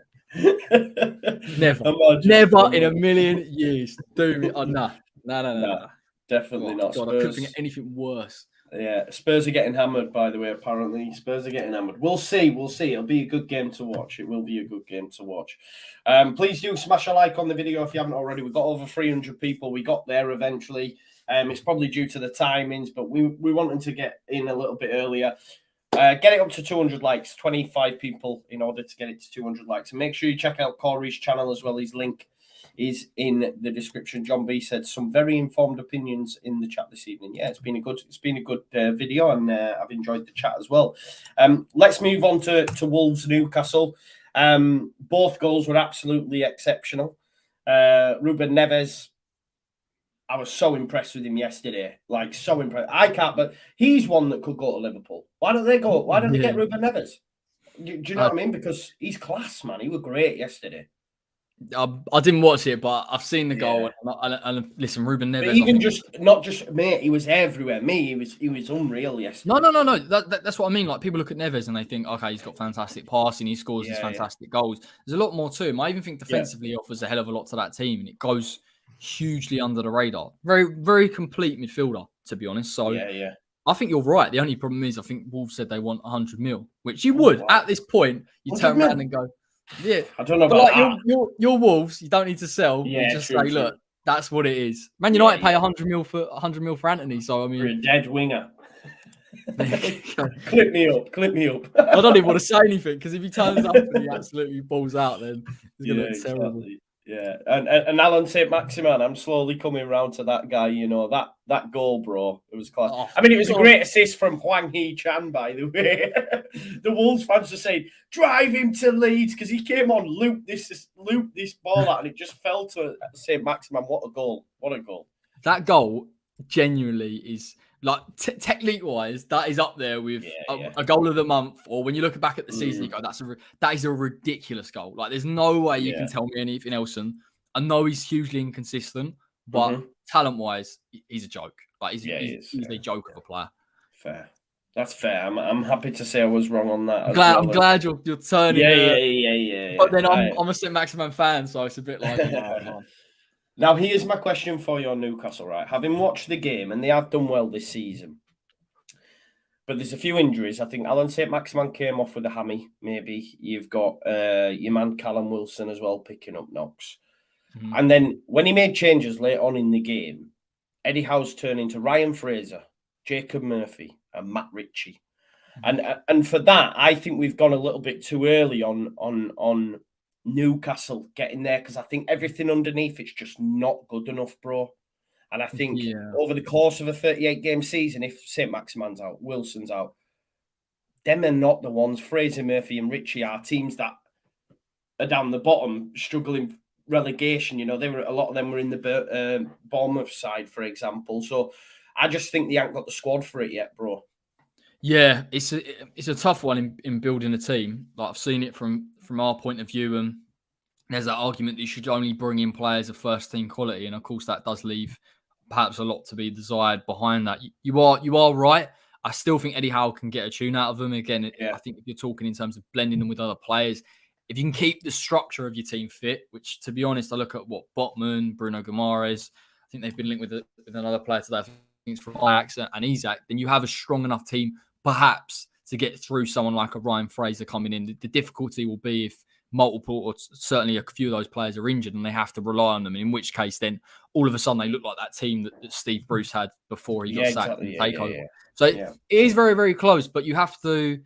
Never in a million years. Do me. Oh, no. Definitely not. God, I couldn't think of anything worse. Yeah, Spurs are getting hammered, by the way, apparently. Spurs are getting hammered. We'll see. It'll be a good game to watch. It will be a good game to watch. Please do smash a like on the video if you haven't already. We've got over 300 people. We got there eventually. It's probably due to the timings, but we wanted to get in a little bit earlier. Get it up to 200 likes, 25 people in order to get it to 200 likes. And make sure you check out Corey's channel as well. His link is in the description. John B said some very informed opinions in the chat this evening. Yeah, it's been a good video, and I've enjoyed the chat as well. Let's move on to Wolves Newcastle. Both goals were absolutely exceptional. Ruben Neves, I was so impressed with him yesterday. Like, so impressed. I can't, but he's one that could go to Liverpool. Why don't they go? Why don't they get Ruben Neves? Do you know what I mean? Because he's class, man. He was great yesterday. I didn't watch it, but I've seen the goal. And listen, Ruben Neves. But even not just mate, he was everywhere. He was unreal yesterday. No. That's what I mean. Like, people look at Neves and they think, okay, he's got fantastic passing, he scores these fantastic goals. There's a lot more to him. I even think defensively he offers a hell of a lot to that team, and it goes hugely under the radar. Very, very complete midfielder, to be honest. So I think you're right. The only problem is I think Wolves said they want 100 mil, which you would at this point. You turn around and go, yeah. I don't know about that. You're Wolves. You don't need to sell. Yeah, you just say, look, that's what it is. Man United pay 100 mil for Anthony. So I mean, you're a dead winger. Clip me up. I don't even want to say anything because if he turns up and he absolutely balls out, then it's going to look terrible. Yeah, and Alan St. Maximan, I'm slowly coming around to that guy. You know, that goal, bro, it was class. I mean, it was a great assist from Hwang Hee-chan, by the way. The Wolves fans are saying, drive him to Leeds, because he came on, looped this ball out, and it just fell to St. Maximan. What a goal. That goal genuinely is, like, technique-wise, that is up there with a goal of the month. Or when you look back at the season, you go, that is a ridiculous goal. Like, there's no way you can tell me anything else. And I know he's hugely inconsistent, but talent-wise, he's a joke. Like, he's a joke of a player. Fair. That's fair. I'm happy to say I was wrong on that. I'm glad you're turning. Yeah. But then I'm a St. Maximan fan, so it's a bit like. Now, here's my question for you on Newcastle, right? Having watched the game, and they have done well this season, but there's a few injuries. I think Alan St. Maximan came off with a hammy, maybe. You've got your man Callum Wilson as well picking up knocks. And then when he made changes later on in the game, Eddie Howe's turned into Ryan Fraser, Jacob Murphy, and Matt Ritchie. And for that, I think we've gone a little bit too early on Newcastle getting there, because I think everything underneath it's just not good enough, bro. And I think over the course of a 38-game season, if St. Maximan's out, Wilson's out, them are not the ones. Fraser, Murphy and Ritchie are teams that are down the bottom, struggling relegation. You know, a lot of them were in the Bournemouth side, for example. So I just think they haven't got the squad for it yet, bro. Yeah, it's a tough one in building a team. Like, I've seen it from our point of view, and there's that argument that you should only bring in players of first team quality, and of course that does leave perhaps a lot to be desired behind that. You are right. I still think Eddie Howe can get a tune out of them. Again, I think if you're talking in terms of blending them with other players, if you can keep the structure of your team fit, which, to be honest, I look at Botman, Bruno Guimaraes, I think they've been linked with another player today. I think it's from Ajax and Isaac. Then you have a strong enough team, perhaps, to get through someone like a Ryan Fraser coming in. The difficulty will be if multiple, or certainly a few of those players are injured and they have to rely on them, in which case then all of a sudden they look like that team that Steve Bruce had before he got sacked in the takeover. So it is very, very close, but you have to...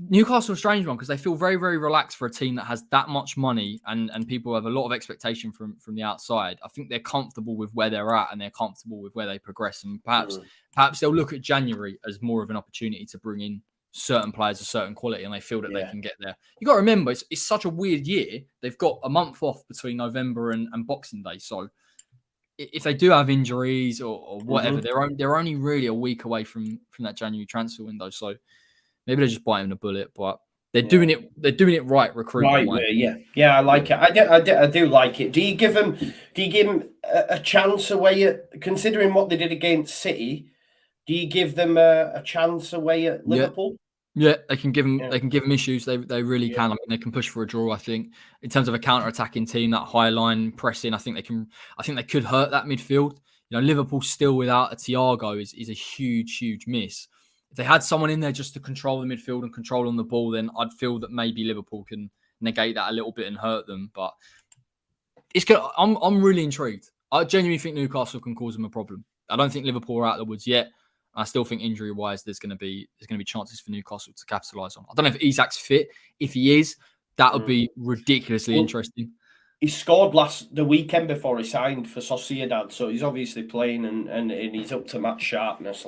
Newcastle a strange one because they feel very, very relaxed for a team that has that much money and people have a lot of expectation from the outside. I think they're comfortable with where they're at and they're comfortable with where they progress. And perhaps they'll look at January as more of an opportunity to bring in certain players of certain quality and they feel that they can get there. You got to remember, it's such a weird year. They've got a month off between November and Boxing Day. So if they do have injuries or whatever, they're only really a week away from that January transfer window. So maybe they're just biting the bullet, but they're doing it. They're doing it right. Recruitment, right? Yeah. I like it. I do like it. Do you give them a chance away at, considering what they did against City? Do you give them a chance away at Liverpool? Yeah, they can give them. They can give them issues. They really can. I mean, they can push for a draw. I think in terms of a counter-attacking team, that high line pressing, I think they can. I think they could hurt that midfield. You know, Liverpool still without a Thiago is a huge miss. If they had someone in there just to control the midfield and control on the ball, then I'd feel that maybe Liverpool can negate that a little bit and hurt them. But it's good. I'm really intrigued. I genuinely think Newcastle can cause them a problem. I don't think Liverpool are out of the woods yet. I still think injury-wise, there's going to be chances for Newcastle to capitalise on. I don't know if Isak's fit. If he is, that would be ridiculously interesting. He scored the weekend before he signed for Sociedad, so he's obviously playing and he's up to match sharpness.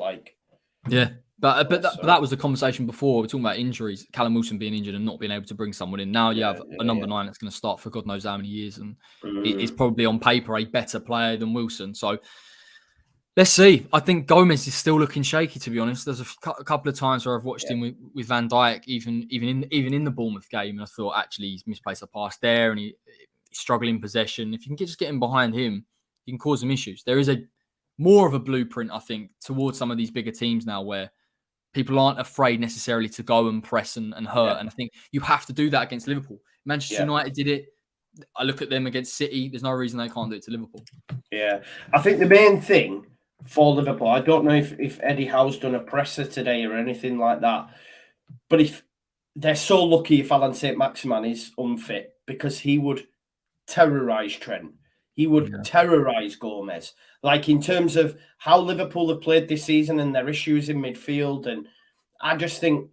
Yeah, but that was the conversation before. We're talking about injuries, Callum Wilson being injured and not being able to bring someone in. Now you have a number 9 that's going to start for God knows how many years, and is probably on paper a better player than Wilson. So let's see. I think Gomez is still looking shaky, to be honest. There's a couple of times where I've watched him with Van Dijk, even in the Bournemouth game, and I thought actually he's misplaced a pass there, and he's struggling in possession. If you can just get him behind him, you can cause some issues. There is more of a blueprint, I think, towards some of these bigger teams now, where people aren't afraid necessarily to go and press and hurt. And I think you have to do that against Liverpool. Manchester United did it. I look at them against City. There's no reason they can't do it to Liverpool. Yeah, I think the main thing for Liverpool, I don't know if Eddie Howe's done a presser today or anything like that, but if they're so lucky if Alan Saint-Maximin is unfit, because he would terrorise Trent. He would terrorise Gomez. Like, in terms of how Liverpool have played this season and their issues in midfield. And I just think,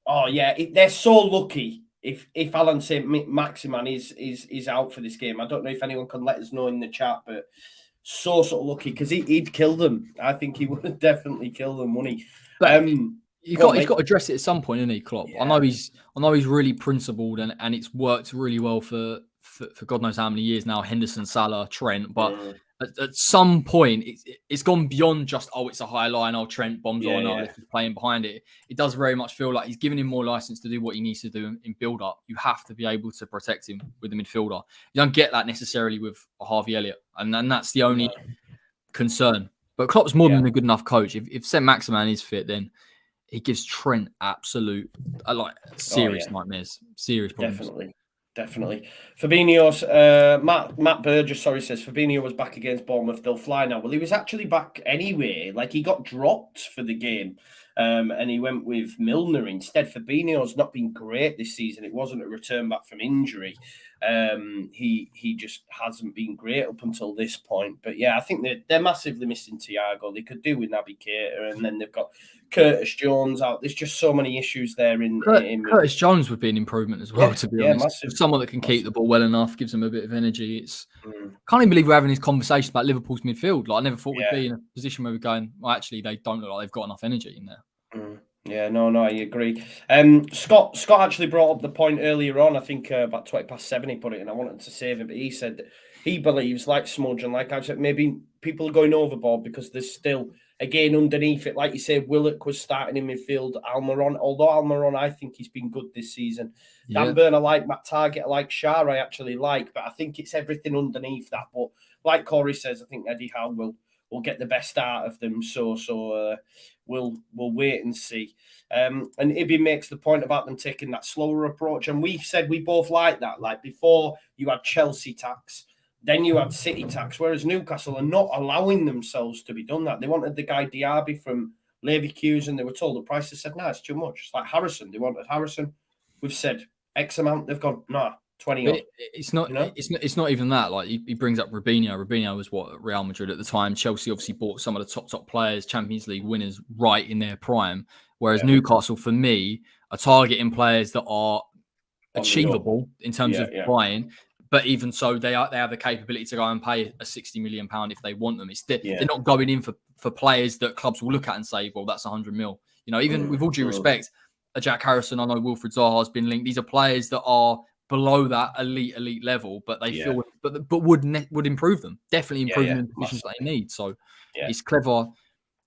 they're so lucky if Alan Saint-Maximin is out for this game. I don't know if anyone can let us know in the chat, but so lucky, because he'd kill them. I think he would definitely kill them, wouldn't he? But he's got to address it at some point, isn't he, Klopp? Yeah. I know he's really principled and it's worked really well for God knows how many years now, Henderson, Salah, Trent, but at some point it's gone beyond just, it's a high line, Trent bombs let's just play him behind it. It does very much feel like he's giving him more license to do what he needs to do in build-up. You have to be able to protect him with the midfielder. You don't get that necessarily with a Harvey Elliott, and that's the only concern. But Klopp's more than a good enough coach. If Saint-Maximin is fit, then he gives Trent absolute serious nightmares, serious problems. Definitely. Fabinho's, Matt Burgess, says Fabinho was back against Bournemouth. They'll fly now. Well, he was actually back anyway. Like, he got dropped for the game, and he went with Milner instead. Fabinho's not been great this season. It wasn't a return back from injury. He just hasn't been great up until this point. But yeah, I think they're massively missing Thiago. They could do with Naby Keita, and then they've got Curtis Jones out. There's just so many issues there. Curtis Jones would be an improvement as well, to be honest. Massive. Someone that can keep the ball well enough, gives them a bit of energy. Can't even believe we're having this conversation about Liverpool's midfield. Like, I never thought we'd be in a position where we're going, well, actually, they don't look like they've got enough energy in there. Yeah, no, I agree. Scott actually brought up the point earlier on. I think about 7:20 he put it in. I wanted to save it, but he said that he believes, like Smudge and like I said, maybe people are going overboard because there's still, again, underneath it, like you say, Willock was starting in midfield. Although Almiron, I think he's been good this season. Dan Burn, I like. Matt Target, I like. Shah, I actually like. But I think it's everything underneath that. But like Corey says, I think Eddie Howe will get the best out of them. So we'll wait and see. And Ibby makes the point about them taking that slower approach. And we said we both like that. Like, before, you had Chelsea tax, then you had City tax, whereas Newcastle are not allowing themselves to be done that. They wanted the guy Diaby from Leverkusen, they were told the price. They said, no, it's too much. It's like Harrison. They wanted Harrison. We've said X amount. They've gone, nah, 20 odd. It's not even that. Like he brings up Robinho. Robinho was what, Real Madrid at the time. Chelsea obviously bought some of the top players, Champions League winners, right in their prime. Whereas Newcastle, for me, are targeting players that are achievable in terms of buying. But even so, they have the capability to go and pay a £60 million if they want them. They're not going in for players that clubs will look at and say, well, that's 100 mil. You know, even with all due respect, a Jack Harrison, I know Wilfred Zaha has been linked. These are players that are below that elite level, but they feel, but would improve them. Definitely improve them in positions that they need. So it's clever.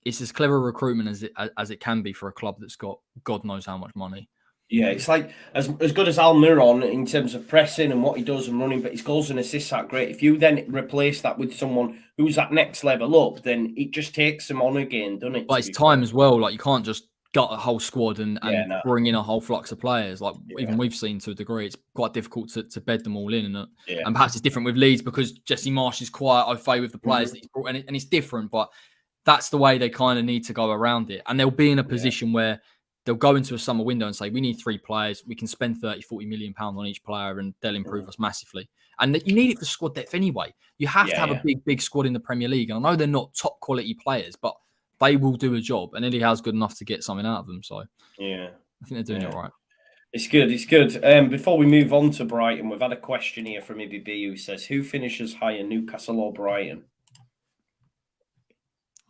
It's as clever a recruitment as it can be for a club that's got God knows how much money. Yeah, it's like as good as Almiron in terms of pressing and what he does and running, but his goals and assists are great. If you then replace that with someone who's at next level up, then it just takes them on again, doesn't it? But it's time as well. Like you can't just gut a whole squad and bring in a whole flux of players. Like even we've seen to a degree, it's quite difficult to bed them all in. And perhaps it's different with Leeds because Jesse Marsch is quite au fait with the players that he's brought in, and it's different. But that's the way they kind of need to go around it. And they'll be in a position where they'll go into a summer window and say, we need 3 players. We can spend 30, 40 million pounds on each player and they'll improve us massively. And you need it for squad depth anyway. You have to have a big squad in the Premier League. And I know they're not top quality players, but they will do a job. And Eddie Howe's good enough to get something out of them. So I think they're doing it right. It's good. It's good. Before we move on to Brighton, we've had a question here from IBB who says, who finishes higher, Newcastle or Brighton?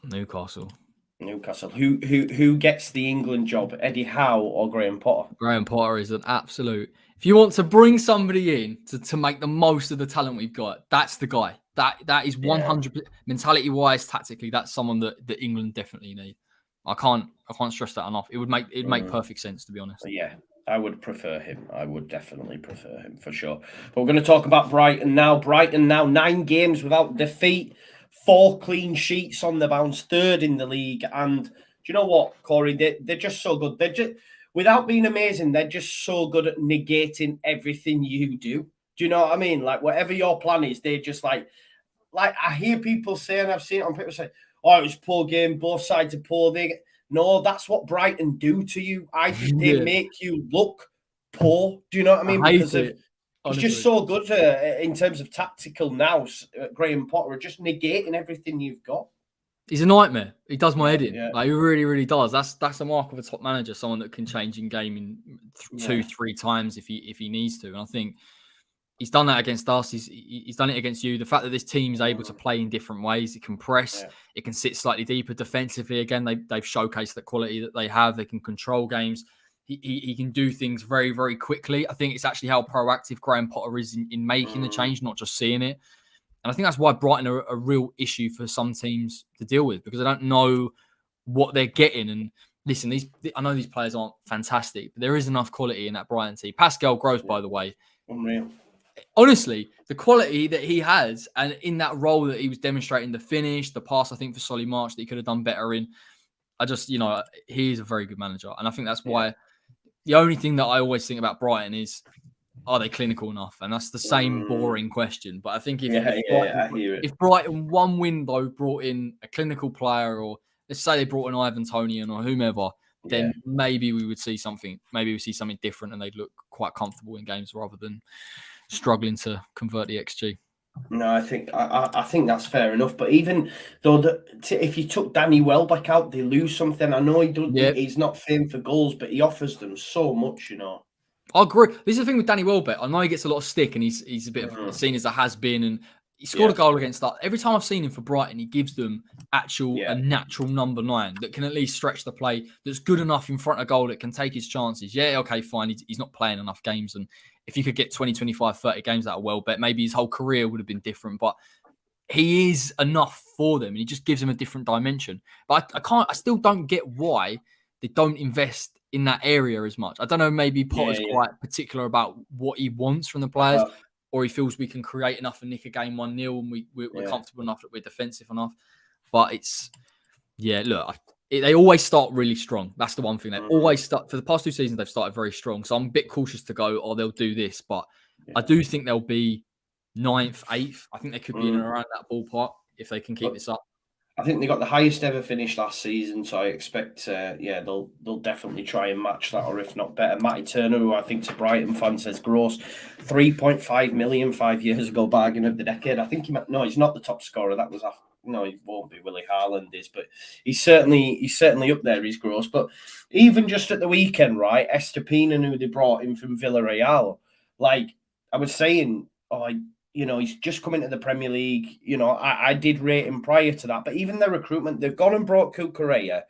Newcastle. Who gets the England job, Eddie Howe or Graham Potter? Graham Potter is an absolute. If you want to bring somebody in to make the most of the talent we've got, that's the guy. That is 100% mentality wise, tactically. That's someone that England definitely need. I can't stress that enough. It'd make perfect sense, to be honest. Yeah, I would prefer him. I would definitely prefer him for sure. But we're going to talk about Brighton now. Brighton now 9 games without defeat. 4 clean sheets on the bounce, 3rd in the league. And do you know what, Corey? They're just so good. They're just, without being amazing, they're just so good at negating everything you do. Do you know what I mean? Like, whatever your plan is, they're just like I hear people say, and I've seen it on people say, oh, it was a poor game, both sides are poor. No, that's what Brighton do to you. I think they make you look poor. Do you know what I mean? He's just so good in terms of tactical nous. Graham Potter, just negating everything you've got. He's a nightmare. He does my head in. Yeah. Like, he really, really does. That's a mark of a top manager, someone that can change in game in 2-3 times if he needs to. And I think he's done that against us. He's done it against you. The fact that this team is able to play in different ways, it can press, it can sit slightly deeper defensively. Again, they've showcased the quality that they have. They can control games. He can do things very, very quickly. I think it's actually how proactive Graham Potter is in making the change, not just seeing it. And I think that's why Brighton are a real issue for some teams to deal with, because they don't know what they're getting. And listen, I know these players aren't fantastic, but there is enough quality in that Brighton team. Pascal Gross, by the way. Unreal. Honestly, the quality that he has, and in that role that he was demonstrating, the finish, the pass, I think for Solly March that he could have done better in. He is a very good manager. And I think that's why the only thing that I always think about Brighton is, are they clinical enough? And that's the same boring question. But I think if Brighton one window brought in a clinical player, or let's say they brought in Ivan Toney or whomever, then maybe we would see something. Maybe we see something different, and they'd look quite comfortable in games rather than struggling to convert the XG. No, I think that's fair enough. But even though if you took Danny Welbeck out, they lose something. I know he's not famed for goals, but he offers them so much, I agree. This is the thing with Danny Welbeck. I know he gets a lot of stick, and he's a bit of seen as a has-been, and he scored a goal against that. Every time I've seen him for Brighton, he gives them a natural number 9 that can at least stretch the play, that's good enough in front of goal, that can take his chances. Yeah, okay, fine. He's not playing enough games, and if you could get 20, 25, 30 games out of Welbeck, maybe his whole career would have been different, but he is enough for them, and he just gives them a different dimension. But I still don't get why they don't invest in that area as much. I don't know, maybe Potter's quite particular about what he wants from the players, or he feels we can create enough and nick a game 1-0 and we're comfortable enough that we're defensive enough. But they always start really strong. That's the one thing. They always start, for the past 2 seasons, they've started very strong. So I'm a bit cautious to go, they'll do this. But I do think they'll be 9th, 8th. I think they could be in and around that ballpark if they can keep this up. I think they got the highest ever finish last season, so I expect, they'll definitely try and match that, or if not better. Matty Turner, who I think to Brighton fans says gross, 3.5 million 5 years ago, bargain of the decade. I think he's not the top scorer. That was after. No, he won't be. Willie Haaland is, but he's certainly up there. He's gross, but even just at the weekend, right? Estepina, who they brought in from Villarreal, like I was saying, he's just come into the Premier League. I did rate him prior to that, but even their recruitment, they've gone and brought Cucurella.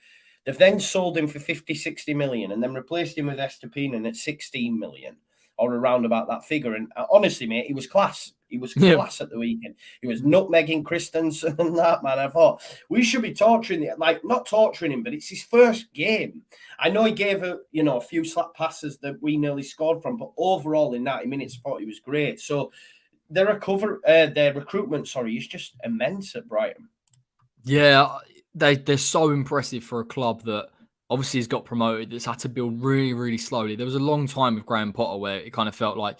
They've then sold him for 50, 60 million and then replaced him with Estepina at 16 million or around about that figure. And honestly, mate, he was class. He was class at the weekend. He was nutmegging Christensen and that, man. I thought we should be not torturing him, but it's his first game. I know he gave a few slap passes that we nearly scored from, but overall in 90 minutes, I thought he was great. So their recruitment, is just immense at Brighton. Yeah, they're so impressive for a club that obviously has got promoted. It's had to build really, really slowly. There was a long time with Graham Potter where it kind of felt like,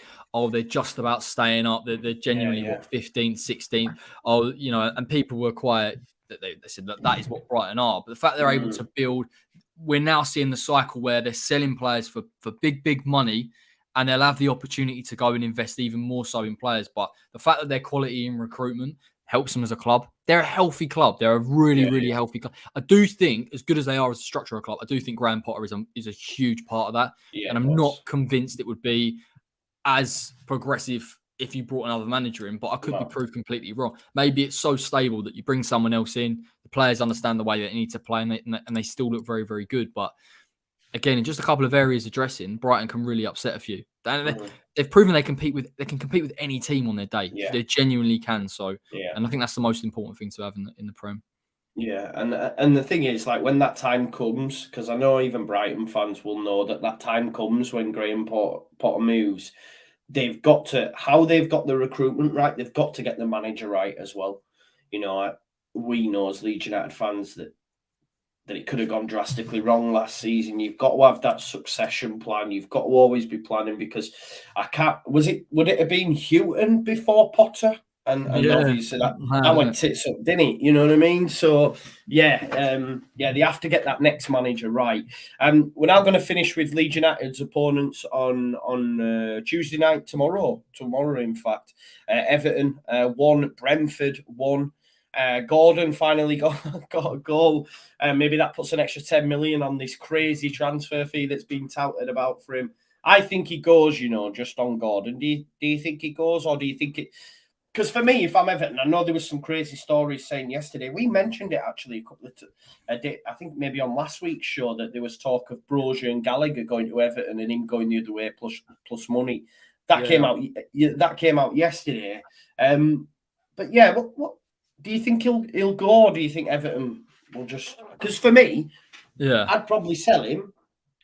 they're just about staying up. They're genuinely 15th, 16th. And people were quiet. They said that is what Brighton are. But the fact they're able to build, we're now seeing the cycle where they're selling players for big, big money. And they'll have the opportunity to go and invest even more so in players. But the fact that their quality in recruitment helps them as a club. They're a healthy club. They're a really, really healthy club. I do think, as good as they are as a structure of a club, I do think Graham Potter is a huge part of that. Yeah, and I'm not convinced it would be as progressive if you brought another manager in, but I could be proved completely wrong. Maybe it's so stable that you bring someone else in, the players understand the way they need to play, and they still look very, very good. But again, in just a couple of areas addressing, Brighton can really upset a few. They've proven they can compete with any team on their day. Yeah. They genuinely can. So, and I think that's the most important thing to have in the Prem. Yeah, and the thing is, like, when that time comes, because I know even Brighton fans will know that time comes when Graham Potter moves. They've got the recruitment right. They've got to get the manager right as well. We know as Leeds United fans that it could have gone drastically wrong last season. You've got to have that succession plan. You've got to always be planning, because would it have been Houghton before Potter? And obviously that went tits up, didn't it? You know what I mean? So they have to get that next manager right. We're now going to finish with Leeds United's opponents on Tuesday night, tomorrow, in fact. Everton 1, Brentford 1. Gordon finally got a goal. Maybe that puts an extra 10 million on this crazy transfer fee that's been touted about for him. I think he goes, just on Gordon. Do you think he goes, or do you think it? Because for me, if I'm Everton, I know there was some crazy stories saying yesterday. We mentioned it actually a couple of I think maybe on last week's show, that there was talk of Brozier and Gallagher going to Everton and him going the other way plus money. That came out. That came out yesterday. But yeah, what do you think he'll go, or do you think Everton will just? Because for me, I'd probably sell him.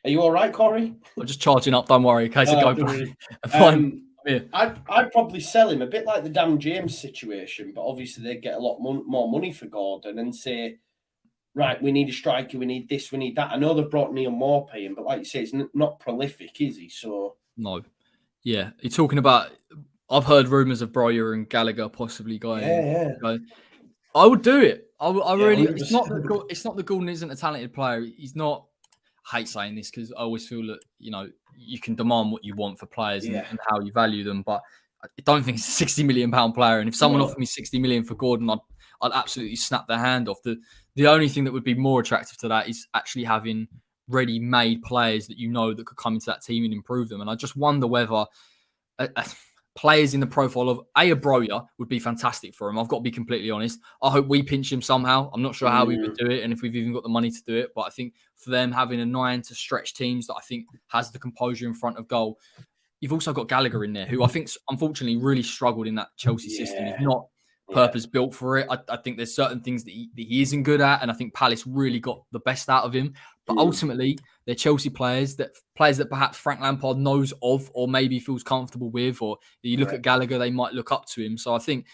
Are you all right, Corey? I'm just charging up. Don't worry, in case I go. I'd probably sell him, a bit like the Dan James situation, but obviously they'd get a lot more money for Gordon and say, right, we need a striker, we need this, we need that. I know they've brought Neil Maupay in, but like you say, it's not prolific, is he? So no, yeah, you're talking about. I've heard rumours of Brozier and Gallagher possibly going. Yeah. I would do it. I really. 100%. It's not that Gordon isn't a talented player. He's not. I hate saying this because I always feel that you can demand what you want for players and how you value them, but I don't think it's a £60 million player. And if someone offered me 60 million for Gordon, I'd absolutely snap their hand off. The only thing that would be more attractive to that is actually having ready-made players that that could come into that team and improve them. And I just wonder whether players in the profile of a Brozier would be fantastic for him. I've got to be completely honest. I hope we pinch him somehow. I'm not sure how we would do it and if we've even got the money to do it. But I think for them, having a 9 to stretch teams that I think has the composure in front of goal. You've also got Gallagher in there, who I think unfortunately really struggled in that Chelsea system. He's not purpose built for it. I think there's certain things that he isn't good at. And I think Palace really got the best out of him. But ultimately, they're Chelsea players that perhaps Frank Lampard knows of or maybe feels comfortable with. Or you look at Gallagher, they might look up to him. So I think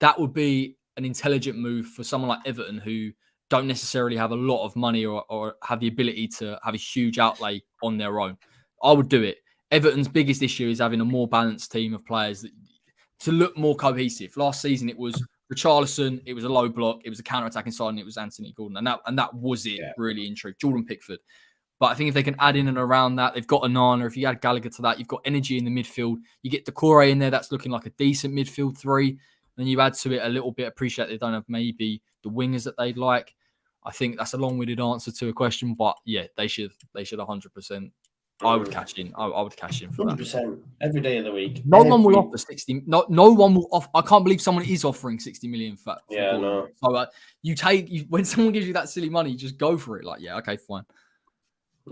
that would be an intelligent move for someone like Everton, who don't necessarily have a lot of money or have the ability to have a huge outlay on their own. I would do it. Everton's biggest issue is having a more balanced team of players to look more cohesive. Last season, it was Richarlison, it was a low block, it was a counter-attacking side, and it was Anthony Gordon. And that was it, really, in truth. Jordan Pickford. But I think if they can add in and around that, they've got Onana. If you add Gallagher to that, you've got energy in the midfield. You get Decore in there, that's looking like a decent midfield 3. Then you add to it a little bit. Appreciate they don't have maybe the wingers that they'd like. I think that's a long-winded answer to a question, but yeah, they should 100%. I would cash in. I would cash in for 100% that. Every day of the week. No one will offer 60. No one will offer. I can't believe someone is offering 60 million for Gordon. So when someone gives you that silly money, you just go for it. Like, yeah, okay, fine.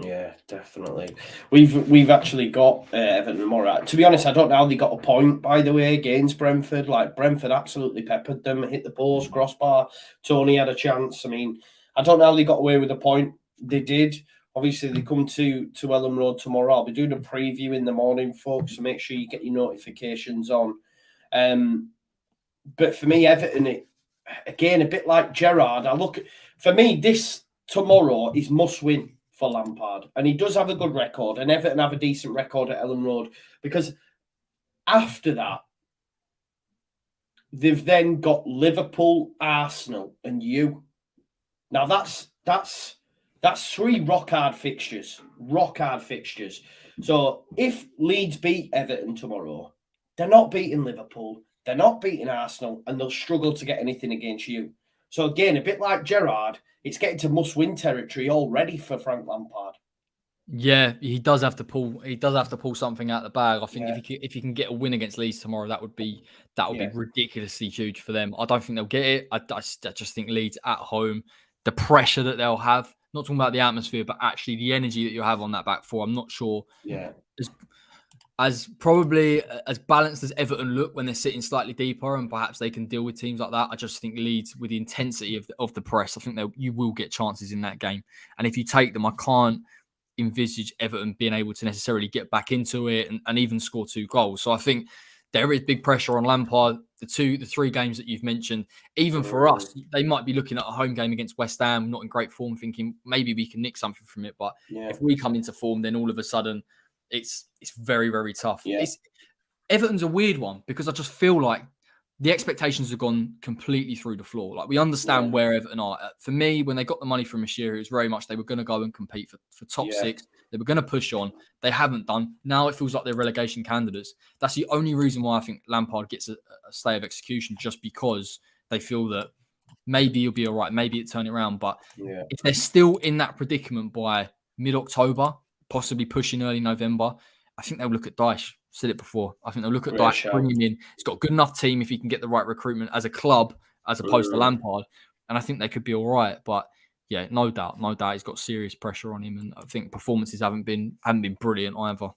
Yeah, definitely. We've actually got Everton tomorrow. To be honest, I don't know how they got a point, by the way, against Brentford. Like, Brentford absolutely peppered them, hit the post, crossbar. Tony had a chance. I mean, I don't know how they got away with a point. They did. Obviously, they come to Elland Road tomorrow. I'll be doing a preview in the morning, folks, so make sure you get your notifications on. But for me, Everton, again, a bit like Gerrard, for me, this tomorrow is must win for Lampard. And he does have a good record, and Everton have a decent record at Elland Road, because after that, they've then got Liverpool, Arsenal, and you. Now that's 3 rock-hard fixtures. Rock-hard fixtures. So if Leeds beat Everton tomorrow, they're not beating Liverpool, they're not beating Arsenal, and they'll struggle to get anything against you. So again, a bit like Gerrard, it's getting to must-win territory already for Frank Lampard. Yeah, he does have to pull. He does have to pull something out of the bag. I think if he can get a win against Leeds tomorrow, that would be ridiculously huge for them. I don't think they'll get it. I just think Leeds at home, the pressure that they'll have. Not talking about the atmosphere, but actually the energy that you have on that back four. I'm not sure. Yeah. As probably as balanced as Everton look when they're sitting slightly deeper, and perhaps they can deal with teams like that. I just think Leeds, with the intensity of the press, I think you will get chances in that game. And if you take them, I can't envisage Everton being able to necessarily get back into it and even score 2 goals. So I think there is big pressure on Lampard. The 3 games that you've mentioned, even for us, they might be looking at a home game against West Ham, not in great form, thinking maybe we can nick something from it. But if we come into form, then all of a sudden it's very, very tough. Yeah. Everton's a weird one, because I just feel like the expectations have gone completely through the floor. Like, we understand where Everton are. For me, when they got the money from Mashira, it was very much they were going to go and compete for top 6. They were going to push on. They haven't done. Now it feels like they're relegation candidates. That's the only reason why I think Lampard gets a stay of execution, just because they feel that maybe you'll be all right. Maybe it turn it around. But if they're still in that predicament by mid-October, possibly pushing early November, I think they'll look at Dyche. Said it before. I think they'll look at Dyche, bring him in. He's got a good enough team if he can get the right recruitment as a club, as opposed to Lampard. And I think they could be all right. But yeah, no doubt. He's got serious pressure on him, and I think performances haven't been brilliant either.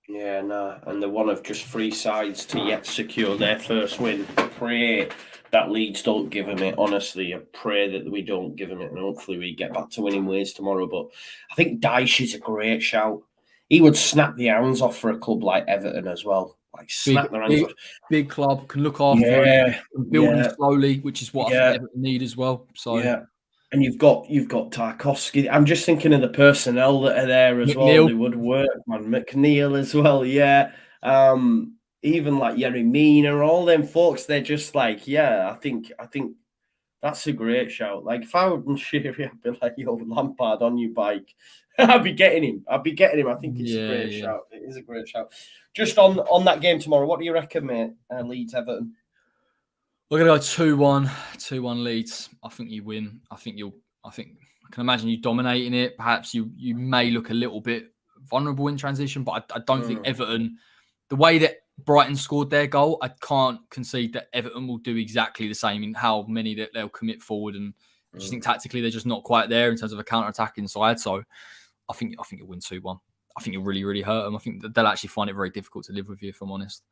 Yeah, no. And they're one of just 3 sides to yet secure their first win. I pray that Leeds don't give them it. Honestly, I pray that we don't give them it, and hopefully we get back to winning ways tomorrow. But I think Dyche is a great shout. He would snap the hands off for a club like Everton as well. Like, snap their hands off. Big club, can look after it, and build them slowly, which is what I think Everton need as well. So and you've got Tarkowski. I'm just thinking of the personnel that are there as well. They would work, man. McNeil as well, even like Yerry Mina, all them folks. They're just like, I think that's a great shout. Like, if I were Sheary, I'd be like, yo, Lampard on your bike. I'd be getting him. I think it's a great shout. It is a great shout. Just on that game tomorrow, what do you reckon, mate? Leeds, Everton. We're going to go 2-1 Leeds. I think you win. I can imagine you dominating it. Perhaps you may look a little bit vulnerable in transition, but I don't think Everton, the way that Brighton scored their goal, I can't concede that Everton will do exactly the same in how many that they'll commit forward. And I just think tactically they're just not quite there in terms of a counter-attacking side. So I think you'll win 2-1. I think you'll really, really hurt them. I think that they'll actually find it very difficult to live with you, if I'm honest.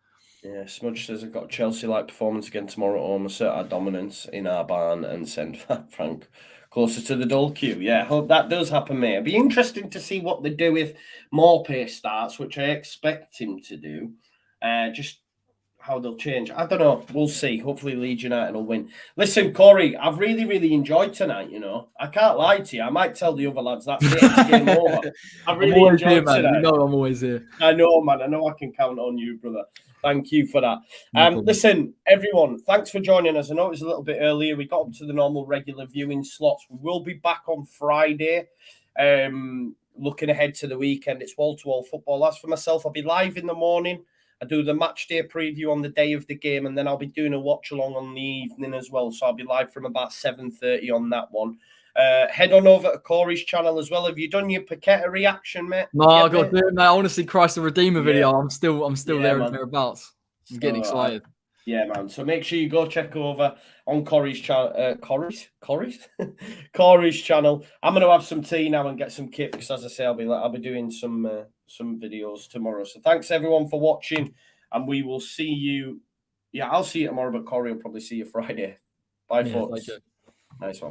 Yeah, Smudge says I've got a Chelsea-like performance again tomorrow at home, assert our dominance in our barn and send Frank closer to the dull queue. Yeah, I hope that does happen, mate. It'll be interesting to see what they do if Maupay starts, which I expect him to do. I how they'll change. I don't know. We'll see. Hopefully Leeds United will win. Listen, Corey, I've really, really enjoyed tonight, you know. I can't lie to you. I might tell the other lads that's it. It's game over. I really enjoyed here, man. tonight. You know I'm always here. I know, man. I know I can count on you, brother. Thank you for that. No listen, everyone, thanks for joining us. I know it was a little bit earlier. We got up to the normal regular viewing slots. We will be back on Friday. Looking ahead to the weekend, it's wall-to-wall football. As for myself, I'll be live in the morning. I do the match day preview on the day of the game, and then I'll be doing a watch-along on the evening as well. So I'll be live from about 7:30 on that one. Head on over to Corey's channel as well. Have you done your Paqueta reaction, mate? No, I got to do it, mate. I want to see Christ the Redeemer video. I'm still there and thereabouts. I'm getting excited. Yeah, man. So make sure you go check over on Corey's channel. Corey's channel. I'm going to have some tea now and get some kit because, as I say, I'll be doing some videos tomorrow. So thanks everyone for watching, and we will see you. Yeah, I'll see you tomorrow, but Corey will probably see you Friday. Bye, folks. Nice one.